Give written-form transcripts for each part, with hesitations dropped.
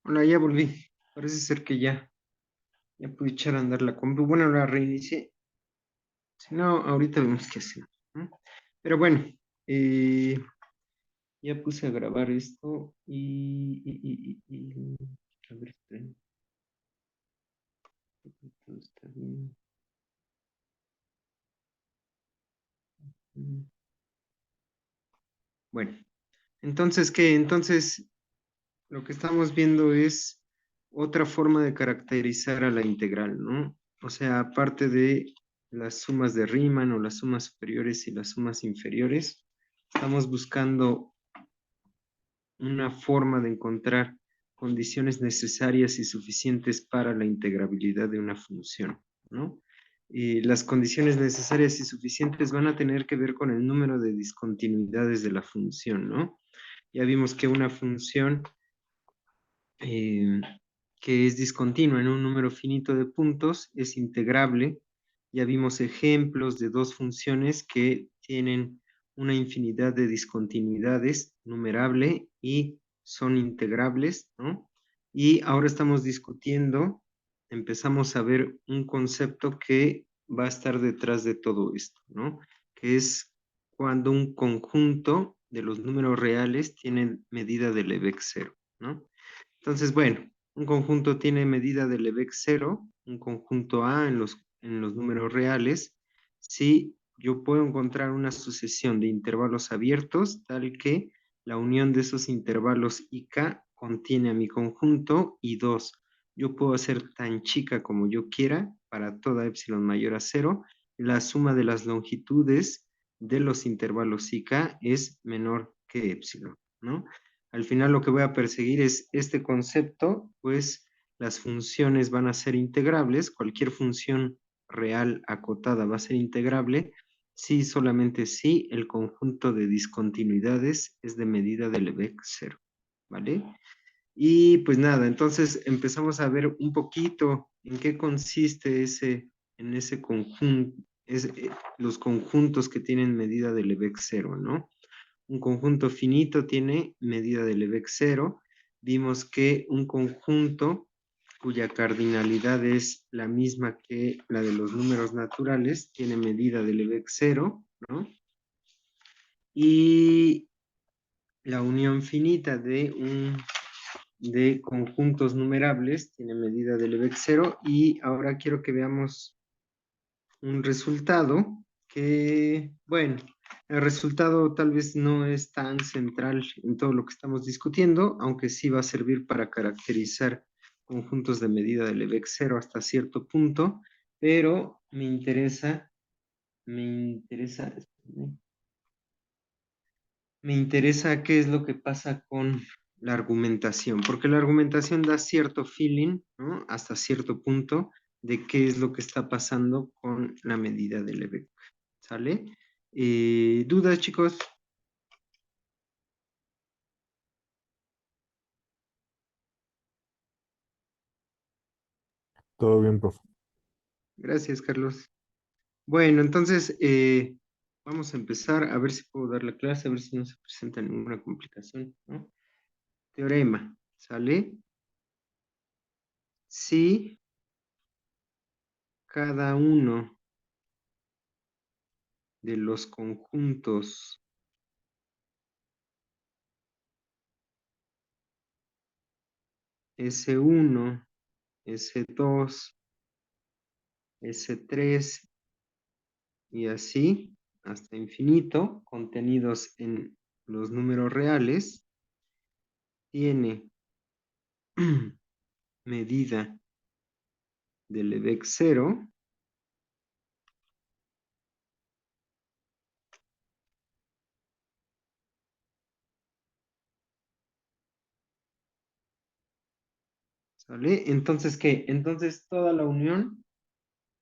Hola, ya volví. Parece ser que ya pude echar a andar la compu. Bueno, la reinicié. Si no, ahorita vemos qué hacemos, ¿no? Pero bueno, eh, ya puse a grabar esto a ver, esperen, todo está bien. Mm. Bueno, entonces, ¿qué? Entonces, lo que estamos viendo es otra forma de caracterizar a la integral, ¿no? O sea, aparte de las sumas de Riemann o las sumas superiores y las sumas inferiores, estamos buscando una forma de encontrar condiciones necesarias y suficientes para la integrabilidad de una función, ¿no? Y las condiciones necesarias y suficientes van a tener que ver con el número de discontinuidades de la función, ¿no? Ya vimos que una función eh, que es discontinua en un número finito de puntos es integrable. Ya vimos ejemplos de dos funciones que tienen una infinidad de discontinuidades numerable y son integrables, ¿no? Y ahora estamos discutiendo, empezamos a ver un concepto que va a estar detrás de todo esto, ¿no? Que es cuando un conjunto de los números reales tiene medida de Lebesgue cero, ¿no? Entonces, bueno, un conjunto tiene medida de Lebesgue cero, un conjunto A en los números reales, si yo puedo encontrar una sucesión de intervalos abiertos tal que la unión de esos intervalos IK contiene a mi conjunto y dos, yo puedo hacer tan chica como yo quiera para toda epsilon mayor a cero, la suma de las longitudes de los intervalos IK es menor que epsilon, ¿no? Al final lo que voy a perseguir es este concepto, pues las funciones van a ser integrables, cualquier función real acotada va a ser integrable, si solamente si el conjunto de discontinuidades es de medida de Lebesgue cero, ¿vale? Y pues nada, entonces empezamos a ver un poquito en qué consiste en ese conjunto, los conjuntos que tienen medida de Lebesgue cero, ¿no? Un conjunto finito tiene medida de Lebesgue cero. Vimos que un conjunto cuya cardinalidad es la misma que la de los números naturales tiene medida de Lebesgue cero, ¿no? Y la unión finita de conjuntos numerables tiene medida de Lebesgue cero. Y ahora quiero que veamos un resultado que, bueno, el resultado tal vez no es tan central en todo lo que estamos discutiendo, aunque sí va a servir para caracterizar conjuntos de medida de Lebesgue cero hasta cierto punto, pero me interesa qué es lo que pasa con la argumentación, porque la argumentación da cierto feeling, ¿no? Hasta cierto punto de qué es lo que está pasando con la medida de Lebesgue. ¿Sale? ¿Dudas, chicos? Todo bien, profe. Gracias, Carlos. Bueno, entonces vamos a empezar a ver si puedo dar la clase, a ver si no se presenta ninguna complicación, ¿no? Teorema, ¿sale? Si cada uno de los conjuntos S1, S2, S3 y así hasta infinito, contenidos en los números reales, tiene medida de Lebesgue cero, ¿sale? Entonces, ¿qué? Entonces, toda la unión,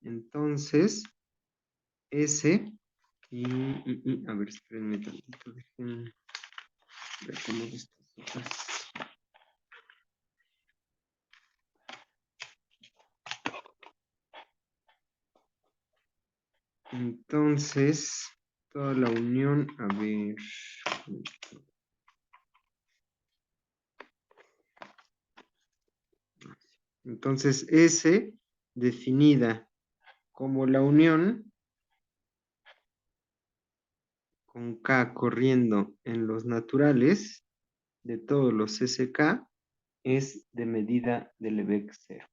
entonces, S, a ver, espérenme tantito, dejen ver cómo estas hojas. Entonces, toda la unión, a ver, Entonces, S definida como la unión con K corriendo en los naturales de todos los SK es de medida de Lebesgue cero.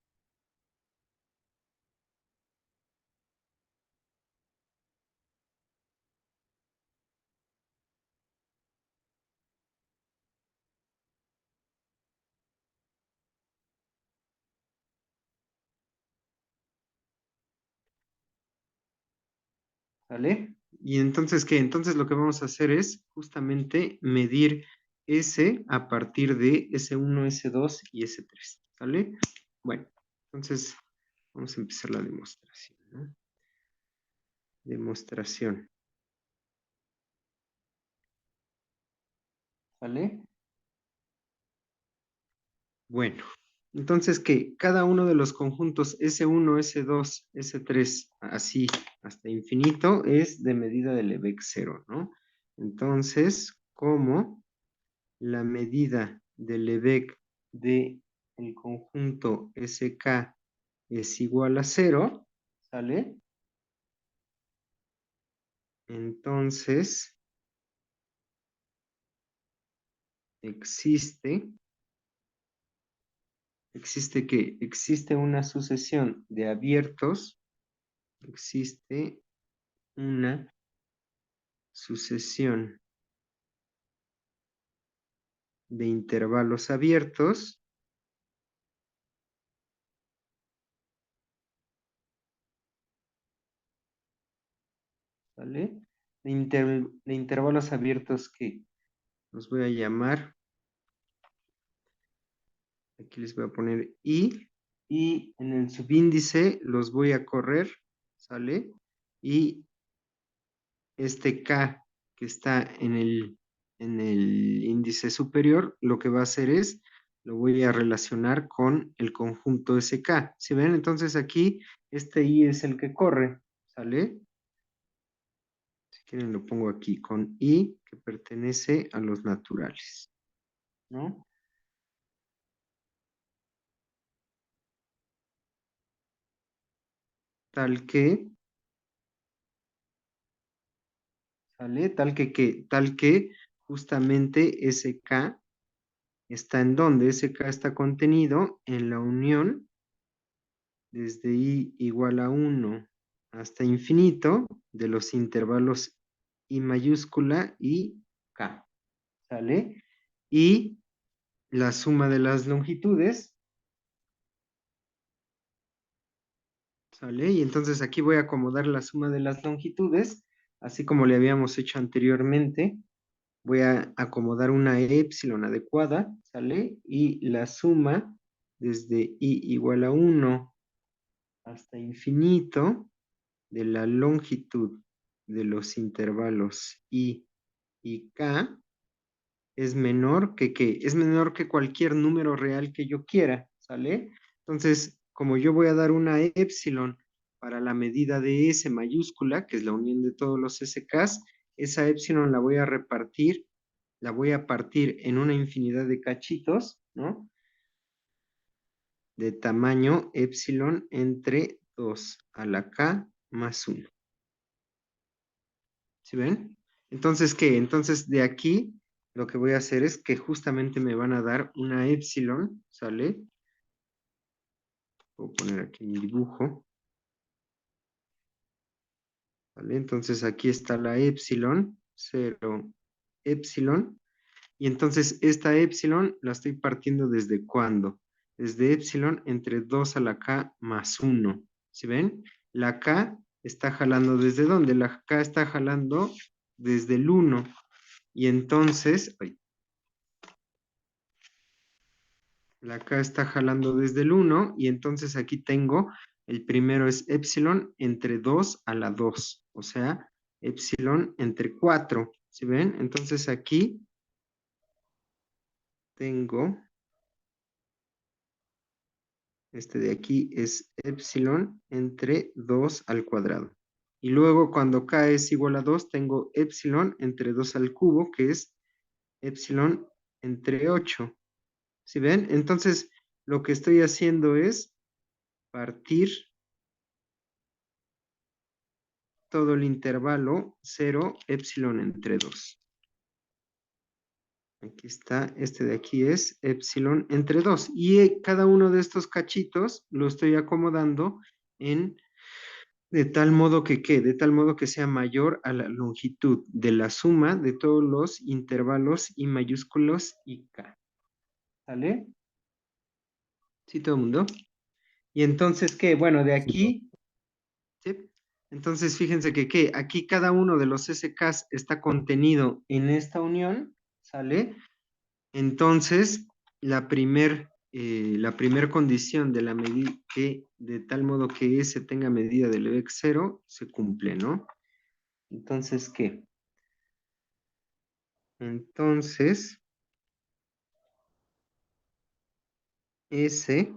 ¿Sale? Y entonces, ¿qué? Entonces lo que vamos a hacer es justamente medir S a partir de S1, S2 y S3. ¿Sale? Bueno, entonces vamos a empezar la demostración, ¿no? Demostración. ¿Sale? Bueno, entonces que cada uno de los conjuntos S1, S2, S3, así hasta infinito, es de medida de Lebesgue cero, ¿no? Entonces, como la medida de Lebesgue de el conjunto SK es igual a cero, ¿sale? Entonces, existe, existe una sucesión de abiertos, existe una sucesión de intervalos abiertos, ¿vale? De intervalos abiertos que los voy a llamar, aquí les voy a poner I, y en el subíndice los voy a correr, ¿sale? Y este K que está en el índice superior, lo que va a hacer es, lo voy a relacionar con el conjunto SK. ¿Sí ven? Entonces aquí, este I es el que corre, ¿sale? Si quieren lo pongo aquí, con I que pertenece a los naturales, ¿no? Tal que, ¿sale? Tal que justamente SK está en donde SK está contenido en la unión desde I igual a 1 hasta infinito de los intervalos I mayúscula y K, ¿sale? Y la suma de las longitudes, ¿sale? Y entonces aquí voy a acomodar la suma de las longitudes, así como le habíamos hecho anteriormente. Voy a acomodar una épsilon adecuada, ¿sale? Y la suma desde I igual a 1 hasta infinito de la longitud de los intervalos I y K es menor que ¿qué? Es menor que cualquier número real que yo quiera, ¿sale? Entonces, como yo voy a dar una épsilon para la medida de S mayúscula, que es la unión de todos los SKs, esa épsilon la voy a repartir, la voy a partir en una infinidad de cachitos, ¿no? De tamaño épsilon entre 2 a la K más 1. ¿Sí ven? Entonces, ¿qué? Entonces, de aquí, lo que voy a hacer es que justamente me van a dar una épsilon, ¿sale? Voy a poner aquí mi dibujo, ¿vale? Entonces, aquí está la épsilon, 0, épsilon, y entonces esta épsilon la estoy partiendo ¿desde cuándo? Desde épsilon entre 2 a la K más 1, ¿sí ven? La K está jalando ¿desde dónde? La K está jalando desde el 1, y entonces, ay, la K está jalando desde el 1 y entonces aquí tengo, el primero es épsilon entre 2 a la 2, o sea, épsilon entre 4, ¿sí ven? Entonces aquí tengo, este de aquí es épsilon entre 2 al cuadrado. Y luego cuando K es igual a 2, tengo épsilon entre 2 al cubo, que es épsilon entre 8. ¿Sí ven? Entonces, lo que estoy haciendo es partir todo el intervalo 0, epsilon entre 2. Aquí está, este de aquí es epsilon entre 2. Y cada uno de estos cachitos lo estoy acomodando en de tal modo que, ¿qué? De tal modo que sea mayor a la longitud de la suma de todos los intervalos I mayúsculos y K. ¿Sale? ¿Sí, todo el mundo? Y entonces, ¿qué? Bueno, de Sí, profe. aquí, ¿sí? Entonces, fíjense que, ¿qué? Aquí cada uno de los SKs está contenido en esta unión, ¿sale? Entonces, la primer condición de la medida, que de tal modo que S tenga medida del EX 0, se cumple, ¿no? Entonces, ¿qué? Entonces, S,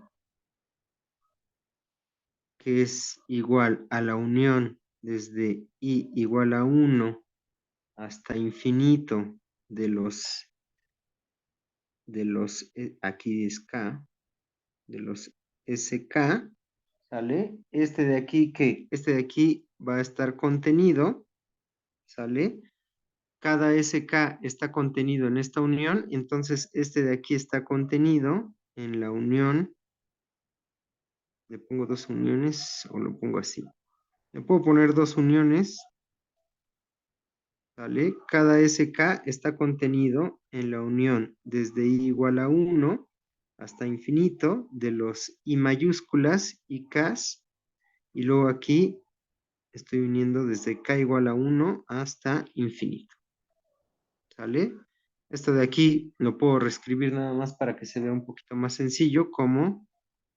que es igual a la unión desde I igual a 1 hasta infinito de los, aquí es K, de los SK, ¿sale? Este de aquí, ¿qué? Este de aquí va a estar contenido, ¿sale? Cada SK está contenido en esta unión, entonces este de aquí está contenido en la unión. Le pongo dos uniones o lo pongo así. Le puedo poner dos uniones, ¿vale? Cada SK está contenido en la unión desde I igual a 1 hasta infinito de los I mayúsculas y Ks, y luego aquí estoy uniendo desde K igual a 1 hasta infinito, ¿sale? Esto de aquí lo puedo reescribir nada más para que se vea un poquito más sencillo, como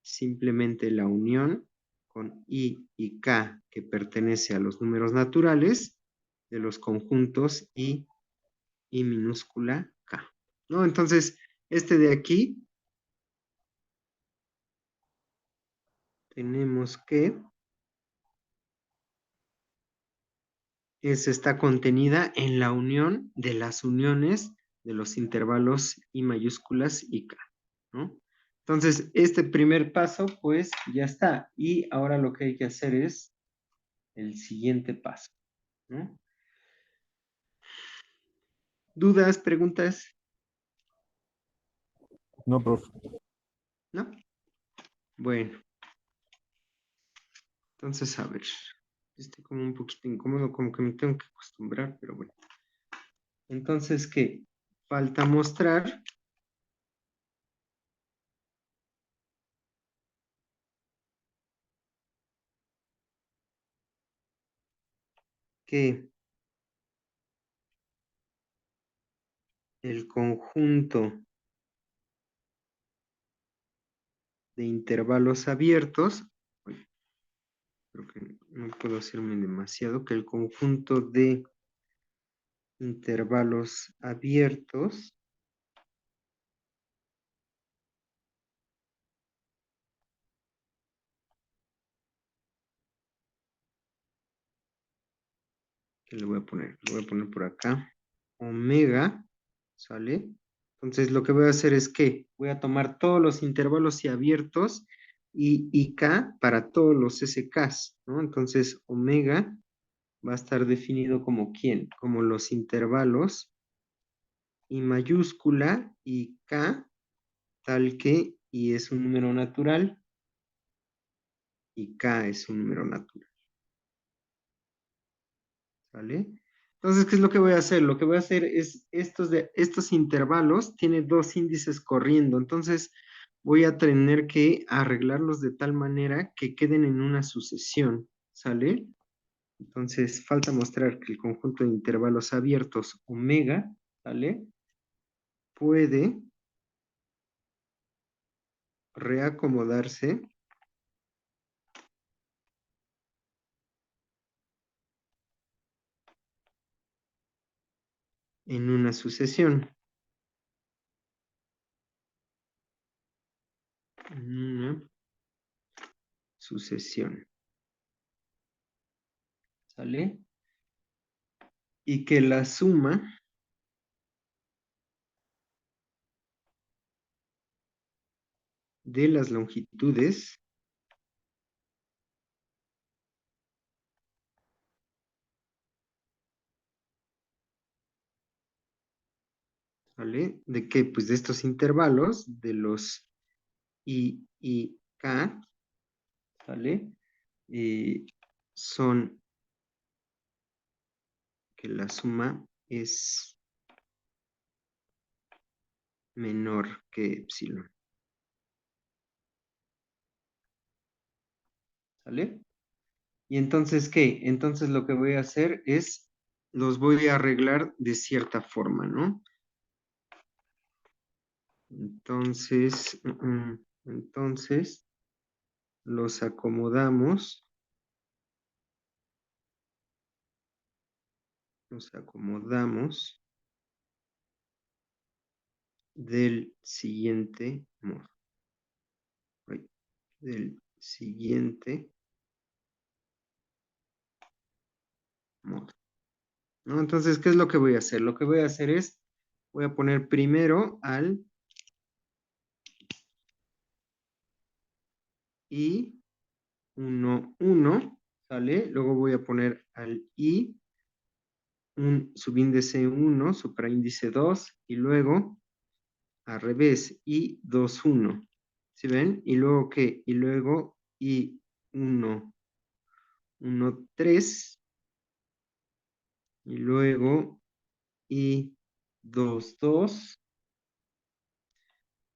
simplemente la unión con I y K que pertenece a los números naturales de los conjuntos I y minúscula K, ¿no? Entonces, este de aquí tenemos que está contenida en la unión de las uniones de los intervalos I mayúsculas y K, ¿no? Entonces, este primer paso, pues ya está. Y ahora lo que hay que hacer es el siguiente paso, ¿no? ¿Dudas, preguntas? No, profe. ¿No? Bueno, entonces, a ver. Estoy como un poquito incómodo, como que me tengo que acostumbrar, pero bueno. Entonces, ¿qué? Falta mostrar que el conjunto de intervalos abiertos, uy, creo que no puedo hacerme demasiado, que el conjunto de intervalos abiertos que le voy a poner, lo voy a poner por acá, omega, ¿sale? Entonces lo que voy a hacer es que voy a tomar todos los intervalos y abiertos y K para todos los SKs, ¿no? Entonces omega va a estar definido como quién, como los intervalos y mayúscula y K tal que y es un número natural y K es un número natural. ¿Vale? Entonces, ¿qué es lo que voy a hacer? Lo que voy a hacer es estos intervalos, tiene dos índices corriendo, entonces voy a tener que arreglarlos de tal manera que queden en una sucesión, ¿sale? Entonces, falta mostrar que el conjunto de intervalos abiertos omega, ¿sale? Puede reacomodarse en una sucesión. En una sucesión, ¿sale? Y que la suma de las longitudes ¿vale? ¿De qué? Pues de estos intervalos, de los I y K, ¿vale? Son que la suma es menor que epsilon, ¿vale? Y entonces, ¿qué? Entonces lo que voy a hacer es, los voy a arreglar de cierta forma, ¿no? Entonces, entonces los acomodamos del siguiente modo, ay, del siguiente modo, ¿no? Entonces, ¿qué es lo que voy a hacer? Lo que voy a hacer es, voy a poner primero al I11, ¿sale? Luego voy a poner al I un subíndice 1, supraíndice 2, y luego al revés, I21. ¿Sí ven? Y luego ¿qué? Y luego I1, 1, 3, y luego I22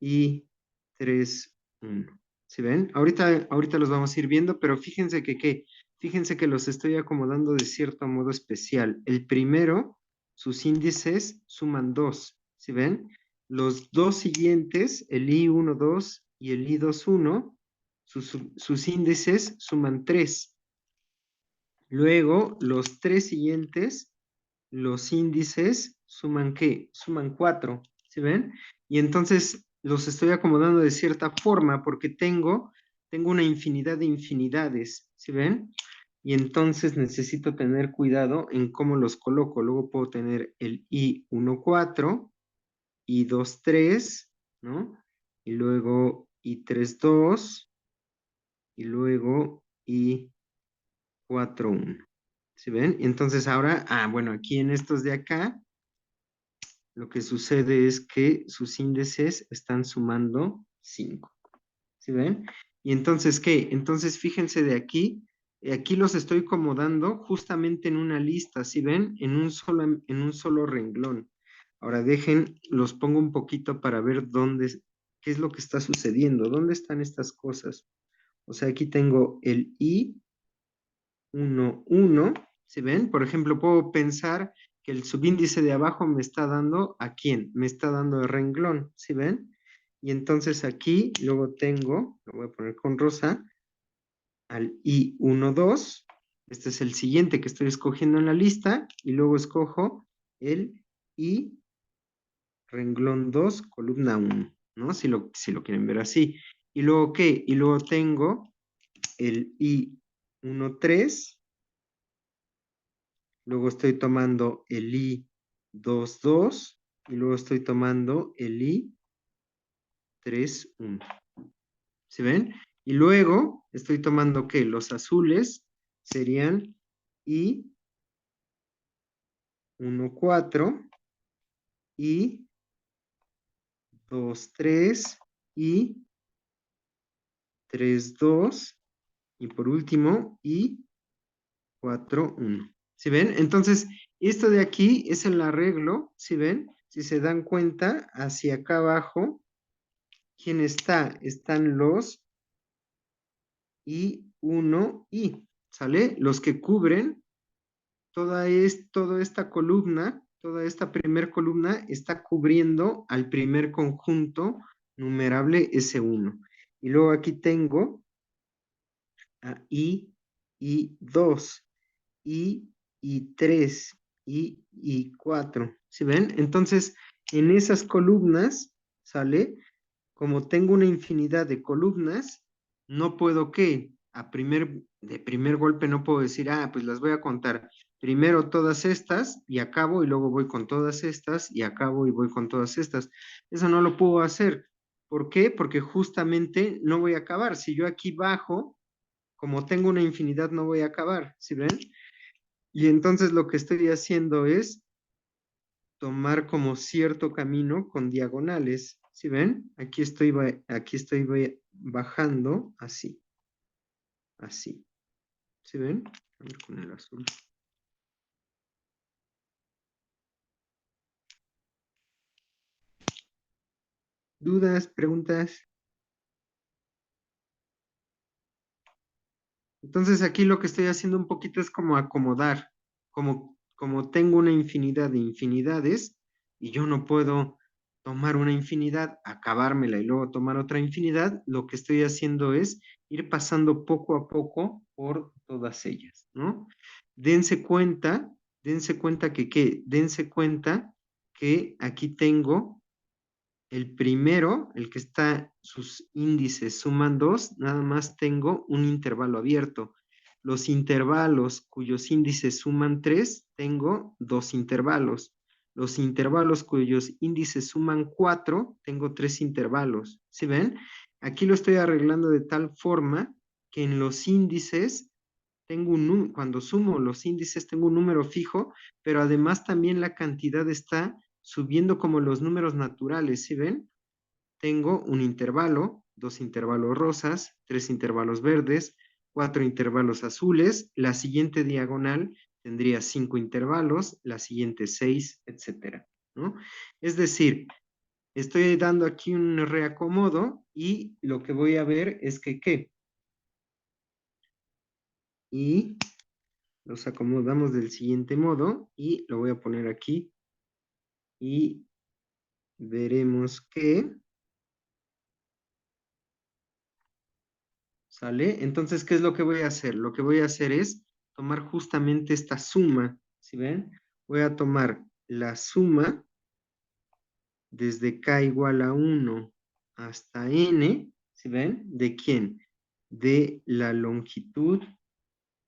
y 3, 1. ¿Sí ven? Ahorita los vamos a ir viendo, pero fíjense que, ¿qué? Fíjense que los estoy acomodando de cierto modo especial. El primero, sus índices suman 2. ¿Sí ven? Los dos siguientes, el I12 y el I21, sus índices suman 3. Luego, los tres siguientes, los índices suman ¿qué? Suman 4, ¿sí ven? Y entonces los estoy acomodando de cierta forma porque tengo una infinidad de infinidades, ¿sí ven? Y entonces necesito tener cuidado en cómo los coloco. Luego puedo tener el I14, I23, ¿no? Y luego I32, y luego I41. ¿Sí ven? Entonces ahora, bueno, aquí en estos de acá, lo que sucede es que sus índices están sumando 5. ¿Sí ven? Y entonces, ¿qué? Entonces, fíjense de aquí, aquí los estoy acomodando justamente en una lista, ¿sí ven? En un solo renglón. Ahora los pongo un poquito para ver qué es lo que está sucediendo, dónde están estas cosas. O sea, aquí tengo el I, 1, 1, ¿sí ven? Por ejemplo, puedo pensar que el subíndice de abajo me está dando ¿a quién? Me está dando el renglón, ¿sí ven? Y entonces aquí luego tengo, lo voy a poner con rosa, al I12, este es el siguiente que estoy escogiendo en la lista, y luego escojo el I renglón 2, columna 1, ¿no? Si lo quieren ver así. ¿Y luego qué? Y luego tengo el I13, luego estoy tomando el I22 y luego estoy tomando el I31. ¿Sí ven? Y luego estoy tomando ¿qué? Los azules serían I14, I23, I32 y por último I41. ¿Sí ven? Entonces, esto de aquí es el arreglo, ¿sí ven? Si se dan cuenta, hacia acá abajo, ¿quién está? Están los I1I, ¿sale? Los que cubren toda esta columna, toda esta primer columna está cubriendo al primer conjunto numerable S1. Y luego aquí tengo a I2, I3, I4. ¿Sí ven? Entonces, en esas columnas, ¿sale? Como tengo una infinidad de columnas, no puedo ¿qué? De primer golpe no puedo decir, pues las voy a contar. Primero todas estas y acabo y luego voy con todas estas y acabo y voy con todas estas. Eso no lo puedo hacer ¿Por qué? Porque justamente no voy a acabar. Si yo aquí bajo, como tengo una infinidad, no voy a acabar, ¿sí ven? Y entonces lo que estoy haciendo es tomar como cierto camino con diagonales, ¿sí ven? Aquí estoy bajando así, así, ¿sí ven? A ver con el azul. ¿Dudas, preguntas? Entonces aquí lo que estoy haciendo un poquito es como acomodar, como tengo una infinidad de infinidades y yo no puedo tomar una infinidad, acabármela y luego tomar otra infinidad, lo que estoy haciendo es ir pasando poco a poco por todas ellas, ¿no? Dense cuenta, dense cuenta que, ¿qué? Dense cuenta que aquí tengo el primero, el que está, sus índices suman 2, nada más tengo un intervalo abierto. Los intervalos cuyos índices suman 3, tengo 2 intervalos. Los intervalos cuyos índices suman 4, tengo 3 intervalos. ¿Sí ven? Aquí lo estoy arreglando de tal forma que en los índices cuando sumo los índices tengo un número fijo, pero además también la cantidad está subiendo como los números naturales, ¿sí ven? Tengo un intervalo, 2 intervalos rosas, 3 intervalos verdes, 4 intervalos azules, la siguiente diagonal tendría 5 intervalos, la siguiente 6, etcétera, ¿no? Es decir, estoy dando aquí un reacomodo y lo que voy a ver es que, ¿qué? Y los acomodamos del siguiente modo y lo voy a poner aquí y veremos que sale. Entonces, ¿qué es lo que voy a hacer? Lo que voy a hacer es tomar justamente esta suma, ¿sí ven? Voy a tomar la suma desde k igual a 1 hasta n, ¿sí ven? ¿De quién? De la longitud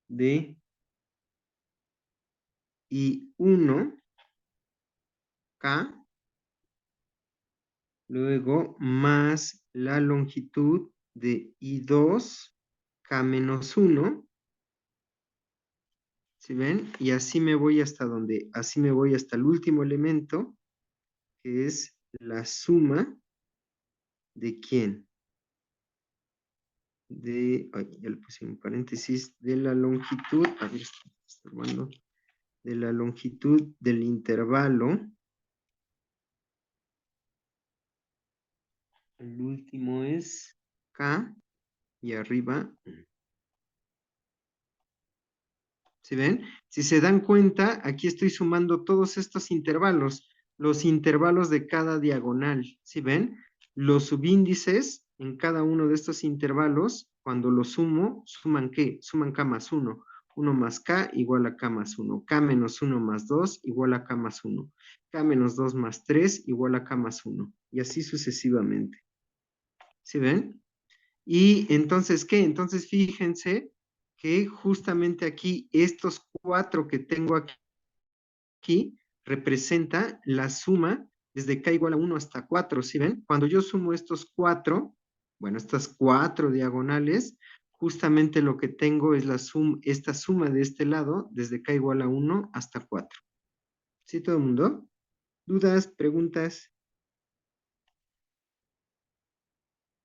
de I1, k, luego más la longitud de I2, k menos 1, ¿sí ven? Y así me voy hasta donde, así me voy hasta el último elemento, que es la suma de quién? Ya le puse un paréntesis, de la longitud, a ver, está estorbando, de la longitud del intervalo. El último es K y arriba, ¿sí ven? Si se dan cuenta, aquí estoy sumando todos estos intervalos, los intervalos de cada diagonal, ¿sí ven? Los subíndices en cada uno de estos intervalos, cuando los sumo, ¿suman qué? Suman K más 1. 1 más K igual a K más 1. K menos 1 más 2 igual a K más 1. K menos 2 más 3 igual a K más 1. Y así sucesivamente. ¿Sí ven? Y entonces, ¿qué? Entonces, fíjense que justamente aquí, estos 4 que tengo aquí, representa la suma desde k igual a 1 hasta 4, ¿sí ven? Cuando yo sumo estos 4, bueno, estas 4 diagonales, justamente lo que tengo es esta suma de este lado, desde k igual a 1 hasta 4. ¿Sí, todo el mundo? ¿Dudas, preguntas?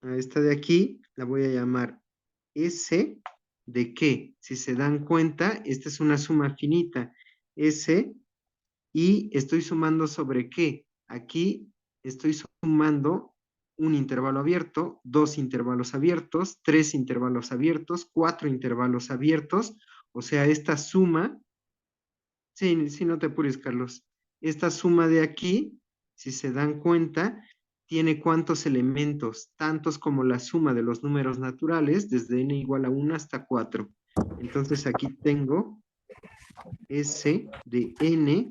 A esta de aquí la voy a llamar S de qué. Si se dan cuenta, esta es una suma finita. S y estoy sumando sobre qué. Aquí estoy sumando un intervalo abierto, 2 intervalos abiertos, 3 intervalos abiertos, 4 intervalos abiertos. O sea, esta suma, sí, no te apures, Carlos. Esta suma de aquí, si se dan cuenta, tiene cuántos elementos, tantos como la suma de los números naturales, desde n igual a 1 hasta 4. Entonces aquí tengo S de n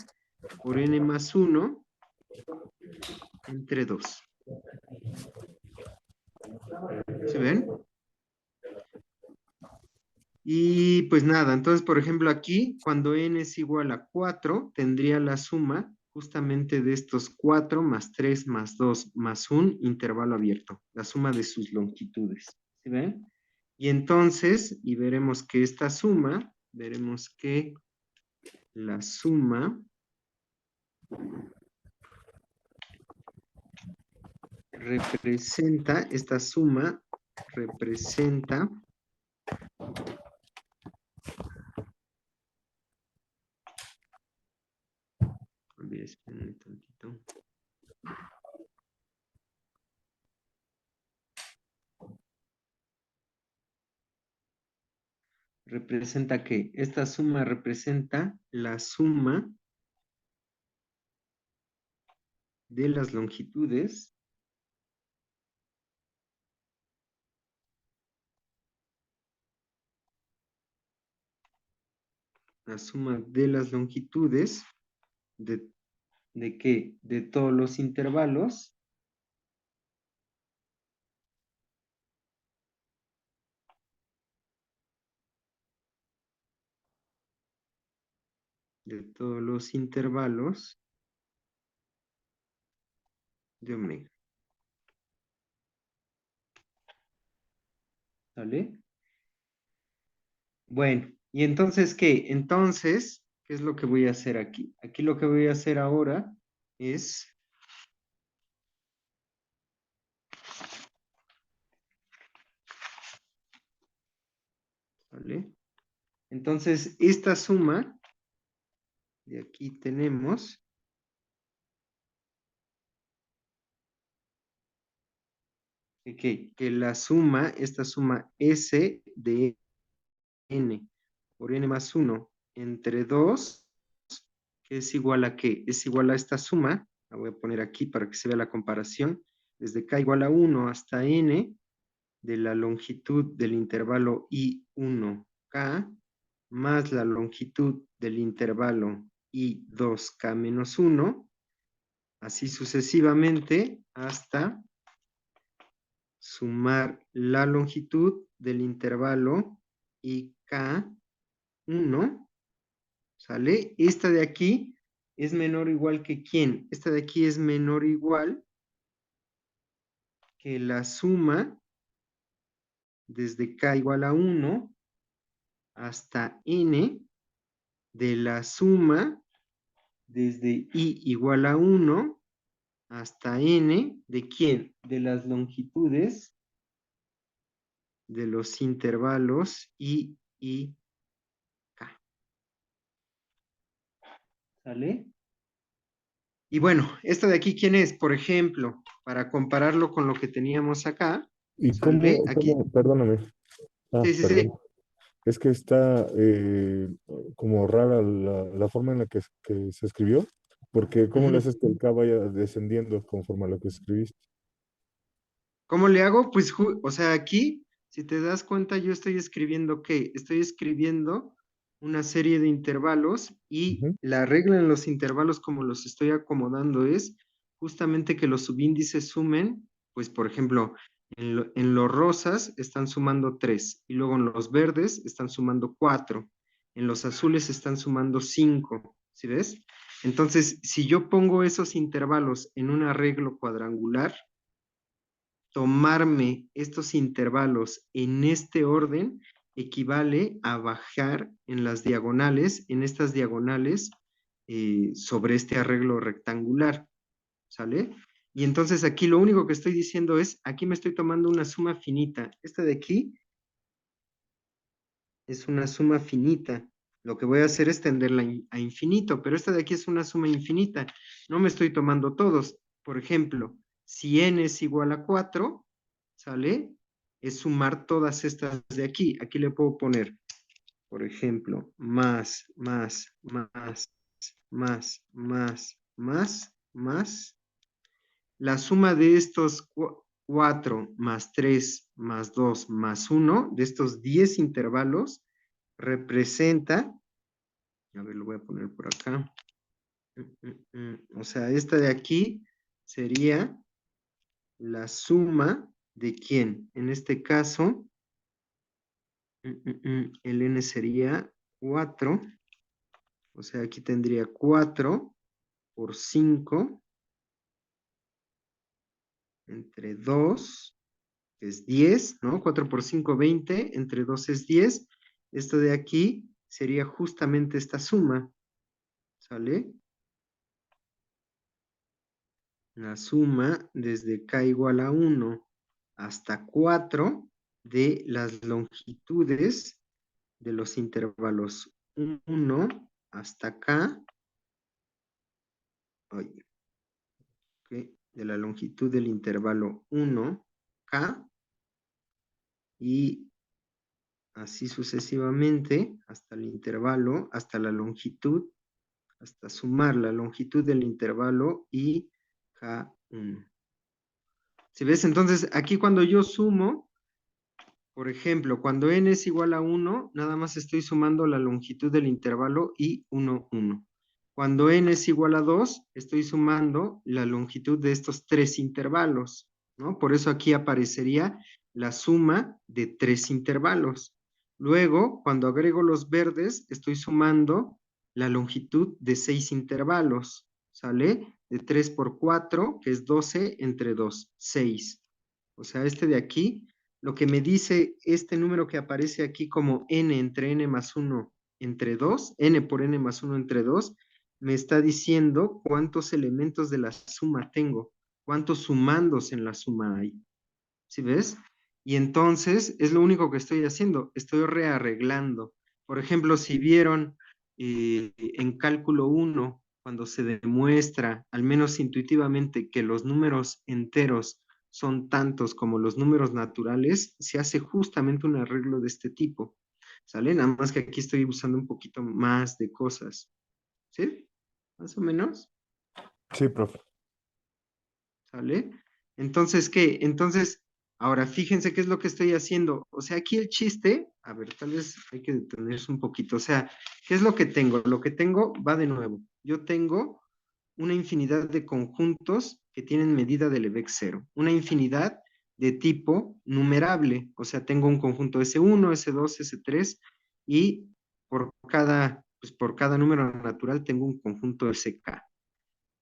por n más 1 entre 2. ¿Se ven? Y pues nada, entonces por ejemplo aquí, cuando n es igual a 4, tendría la suma justamente de estos 4 más 3 más 2 más un intervalo abierto, la suma de sus longitudes. ¿Sí ven? Y entonces, y veremos que esta suma, veremos que la suma representa, esta suma representa, espérenme un tantito. ¿Representa qué? Esta suma representa la suma de las longitudes de, ¿de qué? De todos los intervalos de todos los intervalos de omega. ¿Sale? Bueno, ¿y entonces qué? Entonces, ¿qué es lo que voy a hacer aquí? Aquí lo que voy a hacer ahora es, ¿vale? Entonces, esta suma, de aquí tenemos, que la suma, esta suma S de N por N más 1 entre 2, que es igual a ¿qué? Es igual a esta suma, la voy a poner aquí para que se vea la comparación, desde K igual a 1 hasta N, de la longitud del intervalo I1K más la longitud del intervalo I2K menos 1, así sucesivamente hasta sumar la longitud del intervalo IK1, ¿sale? Esta de aquí es menor o igual que ¿quién? Esta de aquí es menor o igual que la suma desde K igual a 1 hasta N de la suma desde I igual a 1 hasta N de quién? De las longitudes de los intervalos I y K. ¿Sale? Y bueno, esta de aquí, ¿quién es? Por ejemplo, para compararlo con lo que teníamos acá, ¿Y ¿sale? Aquí, perdóname, sí, sí, perdón, sí. es que está como rara la forma en la que se escribió, porque ¿cómo le Ujú. haces que el K vaya descendiendo conforme a lo que escribiste? ¿Cómo le hago? Pues, o sea, aquí, si te das cuenta, yo estoy escribiendo ¿qué? Estoy escribiendo una serie de intervalos y Ujú. la regla en los intervalos como los estoy acomodando es justamente que los subíndices sumen, pues, por ejemplo, en los rosas están sumando 3 y luego en los verdes están sumando 4, en los azules están sumando 5, ¿sí ves? Entonces, si yo pongo esos intervalos en un arreglo cuadrangular, tomarme estos intervalos en este orden equivale a bajar en las diagonales, en estas diagonales, sobre este arreglo rectangular, ¿sale? Y entonces aquí lo único que estoy diciendo es, aquí me estoy tomando una suma finita. Esta de aquí es una suma finita. Lo que voy a hacer es tenderla a infinito, pero esta de aquí es una suma infinita. No me estoy tomando todos. Por ejemplo, si n es igual a 4, ¿sale? Es sumar todas estas de aquí. Aquí le puedo poner, por ejemplo, más, más. La suma de estos 4 más 3 más 2 más 1, de estos 10 intervalos, representa, a ver, lo voy a poner por acá. O sea, esta de aquí sería la suma de quién. En este caso, el n sería 4, o sea, aquí tendría 4 por 5 entre 2, que es 10, ¿no? 4 por 5, 20, entre 2 es 10. Esto de aquí sería justamente esta suma, ¿sale? La suma desde k igual a 1 hasta 4 de las longitudes de los intervalos 1 hasta k, oye, ¿ok? De la longitud del intervalo 1k y así sucesivamente hasta el intervalo, hasta la longitud, hasta sumar la longitud del intervalo y k1. ¿Sí ves? Entonces, aquí cuando yo sumo, por ejemplo, cuando n es igual a 1, nada más estoy sumando la longitud del intervalo y 1, 1. Cuando n es igual a 2, estoy sumando la longitud de estos tres intervalos, ¿no? Por eso aquí aparecería la suma de tres intervalos. Luego, cuando agrego los verdes, estoy sumando la longitud de 6 intervalos, ¿sale? De 3 por 4, que es 12, entre 2, 6. O sea, este de aquí, lo que me dice este número que aparece aquí como n entre n más 1 entre 2, n por n más 1 entre 2, me está diciendo cuántos elementos de la suma tengo, cuántos sumandos en la suma hay. ¿Sí ves? Y entonces es lo único que estoy haciendo, estoy rearreglando. Por ejemplo, si vieron en cálculo 1, cuando se demuestra, al menos intuitivamente, que los números enteros son tantos como los números naturales, se hace justamente un arreglo de este tipo. ¿Sale? Nada más que aquí estoy usando un poquito más de cosas. ¿Sí? Más o menos. Sí, profe. ¿Sale? Entonces, ¿qué? Entonces, ahora fíjense qué es lo que estoy haciendo. O sea, aquí el chiste, a ver, tal vez hay que detenerse un poquito. O sea, ¿qué es lo que tengo? Lo que tengo va de nuevo. Yo tengo una infinidad de conjuntos que tienen medida del EVEX 0. Una infinidad de tipo numerable. O sea, tengo un conjunto S1, S2, S3 y por cada número natural tengo un conjunto SK.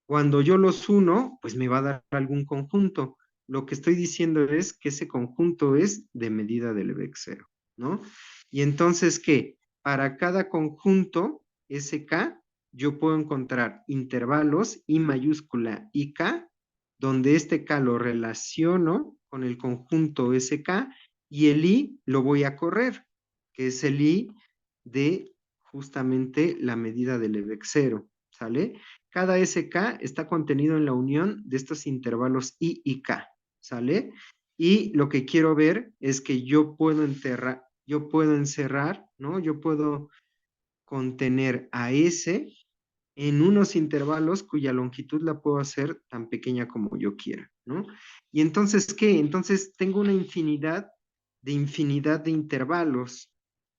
Cuando yo los uno, pues me va a dar algún conjunto. Lo que estoy diciendo es que ese conjunto es de medida del EVEX 0, ¿no? Y entonces, ¿qué? Para cada conjunto SK, yo puedo encontrar intervalos I mayúscula y K, donde este K lo relaciono con el conjunto SK y el I lo voy a correr, que es el I de justamente la medida del EVEX 0, ¿sale? Cada SK está contenido en la unión de estos intervalos I y K, ¿sale? Y lo que quiero ver es que yo puedo encerrar, ¿no? Yo puedo contener a S en unos intervalos cuya longitud la puedo hacer tan pequeña como yo quiera, ¿no? Y entonces, ¿qué? Entonces tengo una infinidad de intervalos.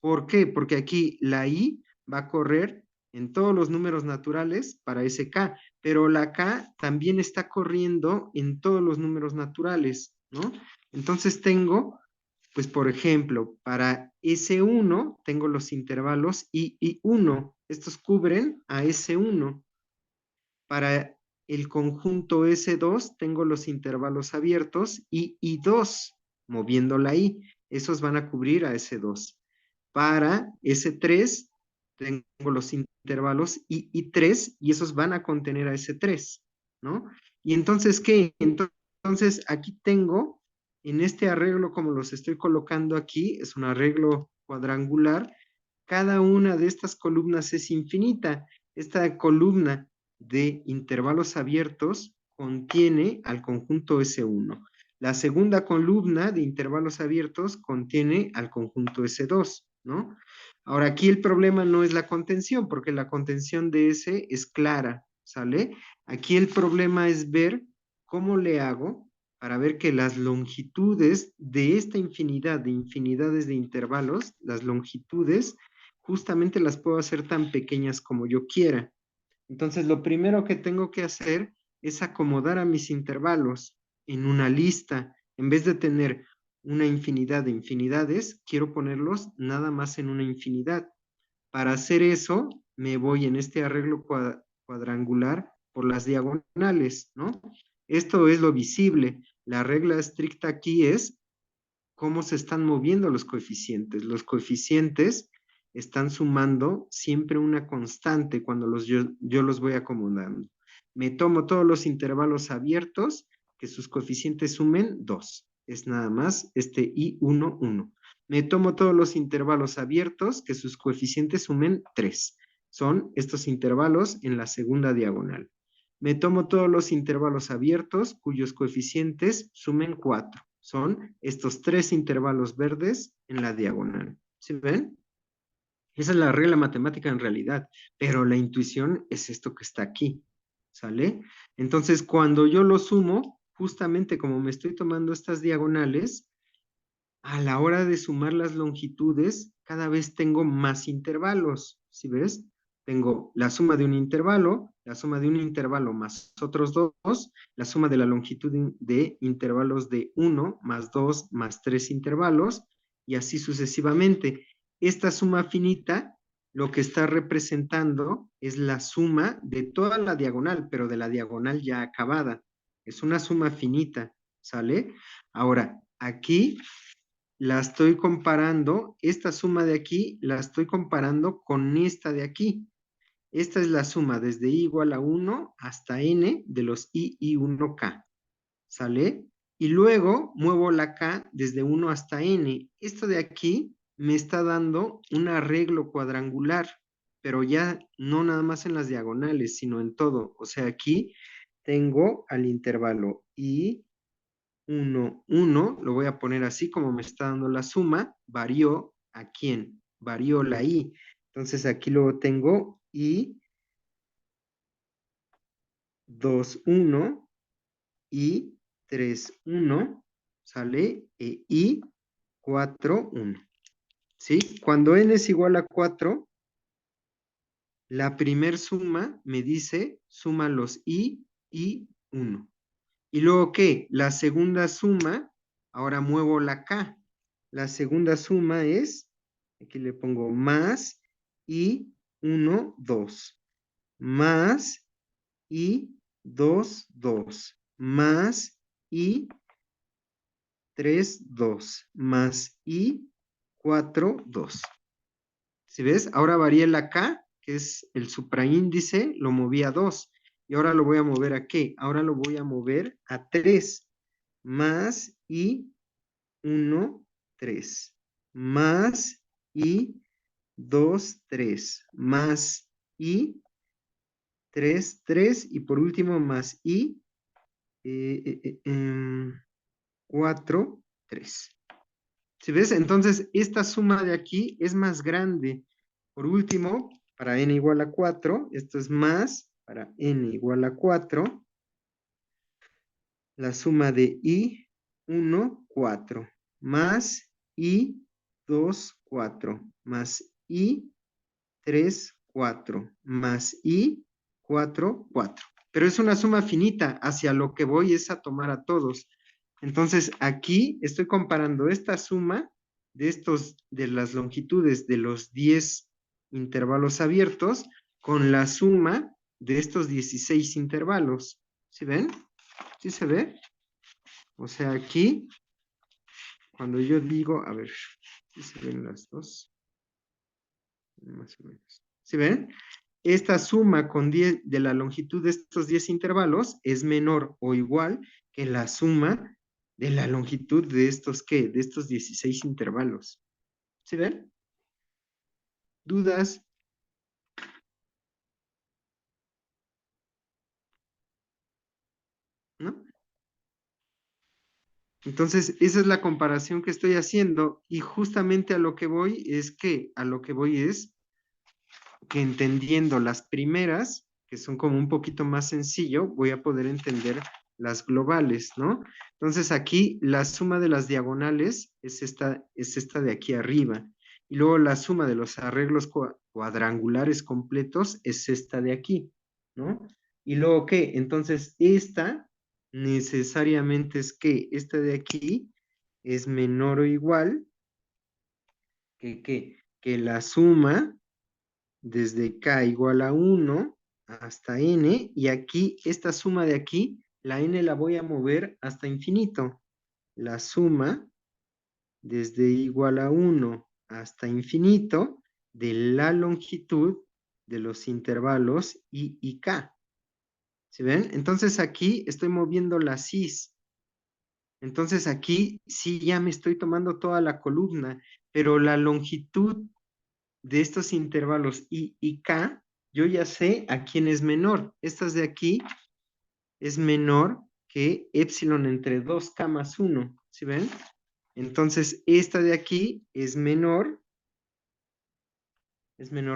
¿Por qué? Porque aquí la I va a correr en todos los números naturales para ese K, pero la K también está corriendo en todos los números naturales, ¿no? Entonces tengo, pues por ejemplo, para S1 tengo los intervalos I y 1. Estos cubren a S1. Para el conjunto S2 tengo los intervalos abiertos I y 2, moviendo la I. Esos van a cubrir a S2. Para S3 tengo los intervalos I y 3 y esos van a contener a S3, ¿no? Y entonces, ¿qué? Entonces, aquí tengo, en este arreglo como los estoy colocando aquí, es un arreglo cuadrangular, cada una de estas columnas es infinita. Esta columna de intervalos abiertos contiene al conjunto S1. La segunda columna de intervalos abiertos contiene al conjunto S2, ¿no? Ahora, aquí el problema no es la contención, porque la contención de S es clara, ¿sale? Aquí el problema es ver cómo le hago para ver que las longitudes de esta infinidad de infinidades de intervalos, las longitudes, justamente las puedo hacer tan pequeñas como yo quiera. Entonces, lo primero que tengo que hacer es acomodar a mis intervalos en una lista. En vez de tener una infinidad de infinidades, quiero ponerlos nada más en una infinidad. Para hacer eso, me voy en este arreglo cuadrangular por las diagonales, ¿no? Esto es lo visible. La regla estricta aquí es cómo se están moviendo los coeficientes. Los coeficientes están sumando siempre una constante cuando yo los voy acomodando. Me tomo todos los intervalos abiertos, que sus coeficientes sumen 2. Es nada más este I1, 1. Me tomo todos los intervalos abiertos, que sus coeficientes sumen 3. Son estos intervalos en la segunda diagonal. Me tomo todos los intervalos abiertos, cuyos coeficientes sumen 4. Son estos 3 intervalos verdes en la diagonal. ¿Sí ven? Esa es la regla matemática en realidad, pero la intuición es esto que está aquí, ¿sale? Entonces, cuando yo lo sumo, justamente como me estoy tomando estas diagonales, a la hora de sumar las longitudes, cada vez tengo más intervalos, ¿sí ves? Tengo la suma de un intervalo, la suma de un intervalo más otros dos, la suma de la longitud de intervalos de 1 más 2 más 3 intervalos, y así sucesivamente. Esta suma finita lo que está representando es la suma de toda la diagonal, pero de la diagonal ya acabada. Es una suma finita, ¿sale? Ahora, aquí la estoy comparando, esta suma de aquí la estoy comparando con esta de aquí. Esta es la suma desde i igual a 1 hasta n de los i y 1k, ¿sale? Y luego muevo la k desde 1 hasta n. Esto de aquí me está dando un arreglo cuadrangular, pero ya no nada más en las diagonales, sino en todo. O sea, aquí tengo al intervalo i 1, 1, lo voy a poner así como me está dando la suma, varió a quién, varió la i. Entonces aquí luego tengo i 2, 1, i 3, 1, ¿sale? I 4, 1. ¿Sí? Cuando n es igual a 4, la primer suma me dice, suma los i y 1. ¿Y luego qué? La segunda suma, ahora muevo la k. La segunda suma es, aquí le pongo más y 1, 2, más y 2, 2, más y 3, 2, más y 4, 2. ¿Sí ves? Ahora varié la K, que es el supraíndice, lo moví a 2. Y ahora lo voy a mover a ¿qué? Ahora lo voy a mover a 3. Más y 1, 3. Más y 2, 3. Más y 3, 3. Y por último, más y 4, 3. ¿Sí ves? Entonces, esta suma de aquí es más grande. Por último, para n igual a 4, esto es más, para n igual a 4, la suma de i, 1, 4, más i, 2, 4, más i, 3, 4, más i, 4, 4. Pero es una suma finita, hacia lo que voy es a tomar a todos. Entonces, aquí estoy comparando esta suma de las longitudes de los 10 intervalos abiertos con la suma de estos 16 intervalos. ¿Sí ven? ¿Sí se ve? O sea, aquí, cuando yo digo, a ver, ¿sí se ven las dos? Más o menos. ¿Sí ven? Esta suma con 10 de la longitud de estos 10 intervalos es menor o igual que la suma de la longitud de estos, ¿qué? De estos 16 intervalos. ¿Sí ven? ¿Dudas? ¿No? Entonces, esa es la comparación que estoy haciendo y justamente a lo que voy es que, a lo que voy es que entendiendo las primeras, que son como un poquito más sencillo, voy a poder entender las globales, ¿no? Entonces aquí la suma de las diagonales es esta de aquí arriba. Y luego la suma de los arreglos cuadrangulares completos es esta de aquí, ¿no? Y luego, ¿qué? Entonces esta necesariamente es que esta de aquí es menor o igual que, ¿qué? Que la suma desde k igual a 1 hasta n, y aquí, esta suma de aquí, la n la voy a mover hasta infinito. La suma desde igual a 1 hasta infinito de la longitud de los intervalos I y K. ¿Sí ven? Entonces aquí estoy moviendo la cis. Entonces aquí sí ya me estoy tomando toda la columna, pero la longitud de estos intervalos I y K, yo ya sé a quién es menor. Estas de aquí es menor que épsilon entre 2K más 1. ¿Sí ven? Entonces esta de aquí es menor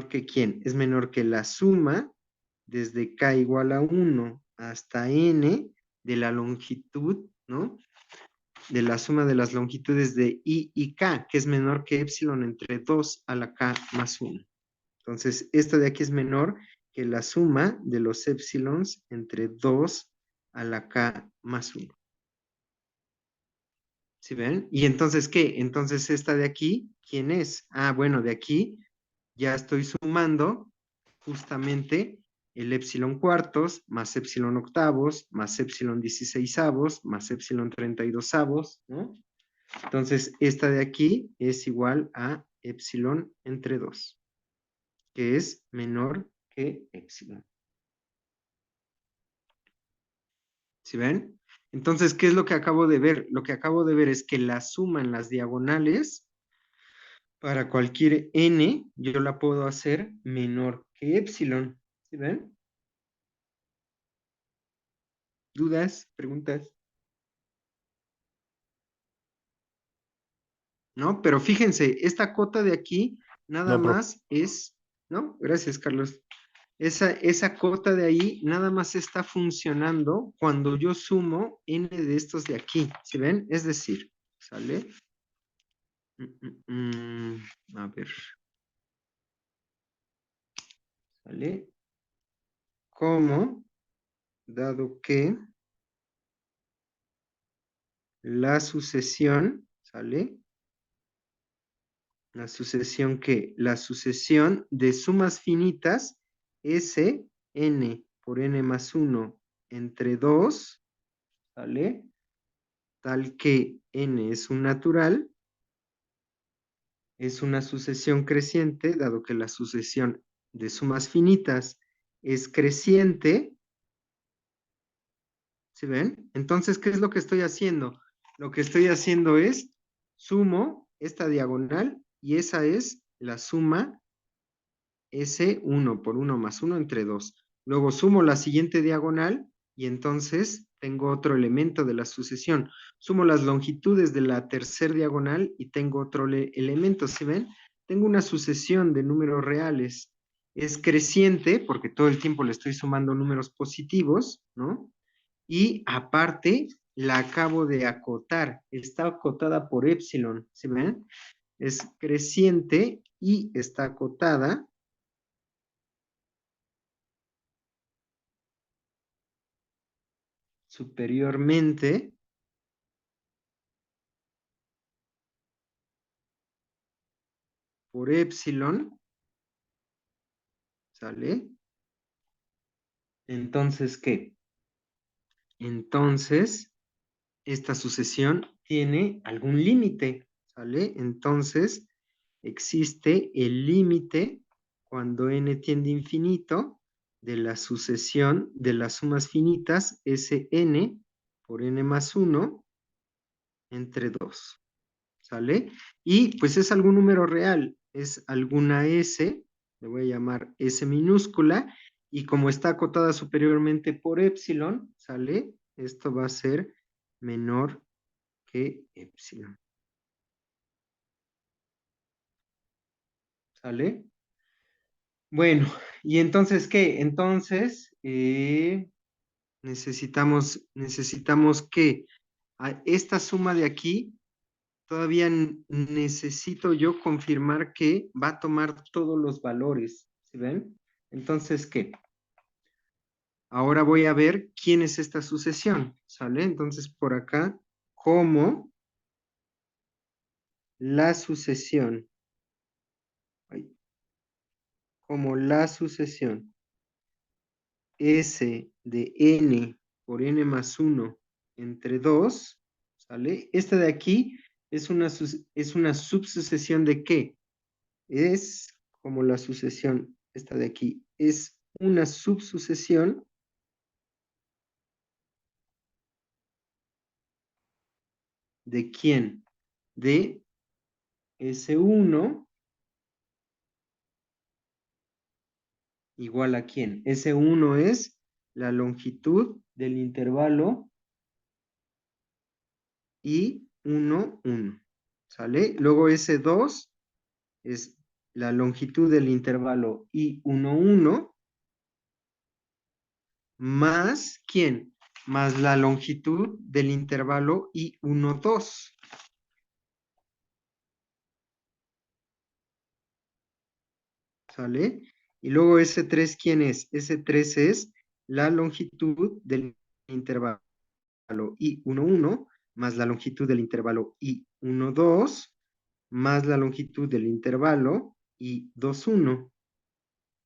que ¿quién? Es menor que la suma desde K igual a 1 hasta N de la longitud, ¿no? De la suma de las longitudes de I y K, que es menor que épsilon entre 2 a la K más 1. Entonces, esta de aquí es menor que la suma de los épsilons entre 2 a la K más 1. ¿Sí ven? Y entonces, ¿qué? Entonces, esta de aquí, ¿quién es? Ah, bueno, de aquí ya estoy sumando justamente el épsilon cuartos, más épsilon octavos, más épsilon 16avos, más épsilon 32avos, ¿no? Entonces, esta de aquí es igual a épsilon entre 2, que es menor que épsilon. ¿Sí ven? Entonces, ¿qué es lo que acabo de ver? Lo que acabo de ver es que la suma en las diagonales para cualquier n, yo la puedo hacer menor que épsilon. ¿Sí ven? ¿Dudas? ¿Preguntas? ¿No? Pero fíjense, esta cota de aquí nada No, profe. más es, ¿no? Gracias, Carlos. Esa cota de ahí nada más está funcionando cuando yo sumo n de estos de aquí, ¿sí ven? Es decir, ¿sale? A ver, ¿sale? ¿Cómo? Dado que la sucesión, ¿sale? La sucesión que, la sucesión de sumas finitas S, n por n más 1 entre 2, ¿sale? Tal que n es un natural, es una sucesión creciente, dado que la sucesión de sumas finitas es creciente, ¿sí ven? Entonces, ¿qué es lo que estoy haciendo? Lo que estoy haciendo es sumo esta diagonal y esa es la suma S1 por 1 más 1 entre 2. Luego sumo la siguiente diagonal y entonces tengo otro elemento de la sucesión. Sumo las longitudes de la tercera diagonal y tengo otro elemento, ¿sí ven? Tengo una sucesión de números reales. Es creciente porque todo el tiempo le estoy sumando números positivos, ¿no? Y aparte la acabo de acotar. Está acotada por épsilon, ¿sí ven? Es creciente y está acotada superiormente por épsilon, ¿sale? Entonces, ¿qué? Entonces, esta sucesión tiene algún límite, ¿sale? Entonces, existe el límite cuando n tiende a infinito de la sucesión de las sumas finitas Sn por n más 1 entre 2. ¿Sale? Y pues es algún número real, es alguna S, le voy a llamar S minúscula, y como está acotada superiormente por épsilon, ¿sale? Esto va a ser menor que épsilon, ¿sale? Bueno, ¿y entonces qué? Entonces, necesitamos que a esta suma de aquí todavía necesito yo confirmar que va a tomar todos los valores, ¿sí ven? Entonces, ¿qué? Ahora voy a ver quién es esta sucesión, ¿sale? Entonces, por acá, como la sucesión, ay, como la sucesión S de n por n más 1 entre 2, ¿sale? Esta de aquí es es una subsucesión de ¿qué? Es como la sucesión, esta de aquí, es una subsucesión ¿de quién? De S1 igual a quién. S1 es la longitud del intervalo y 1, 1. ¿Sale? Luego S2 es la longitud del intervalo y 1, 1 más ¿quién? Más la longitud del intervalo y 1, 2. ¿Sale? Y luego S3, ¿quién es? S3 es la longitud del intervalo I1, 1 más la longitud del intervalo I1, 2 más la longitud del intervalo I2, 1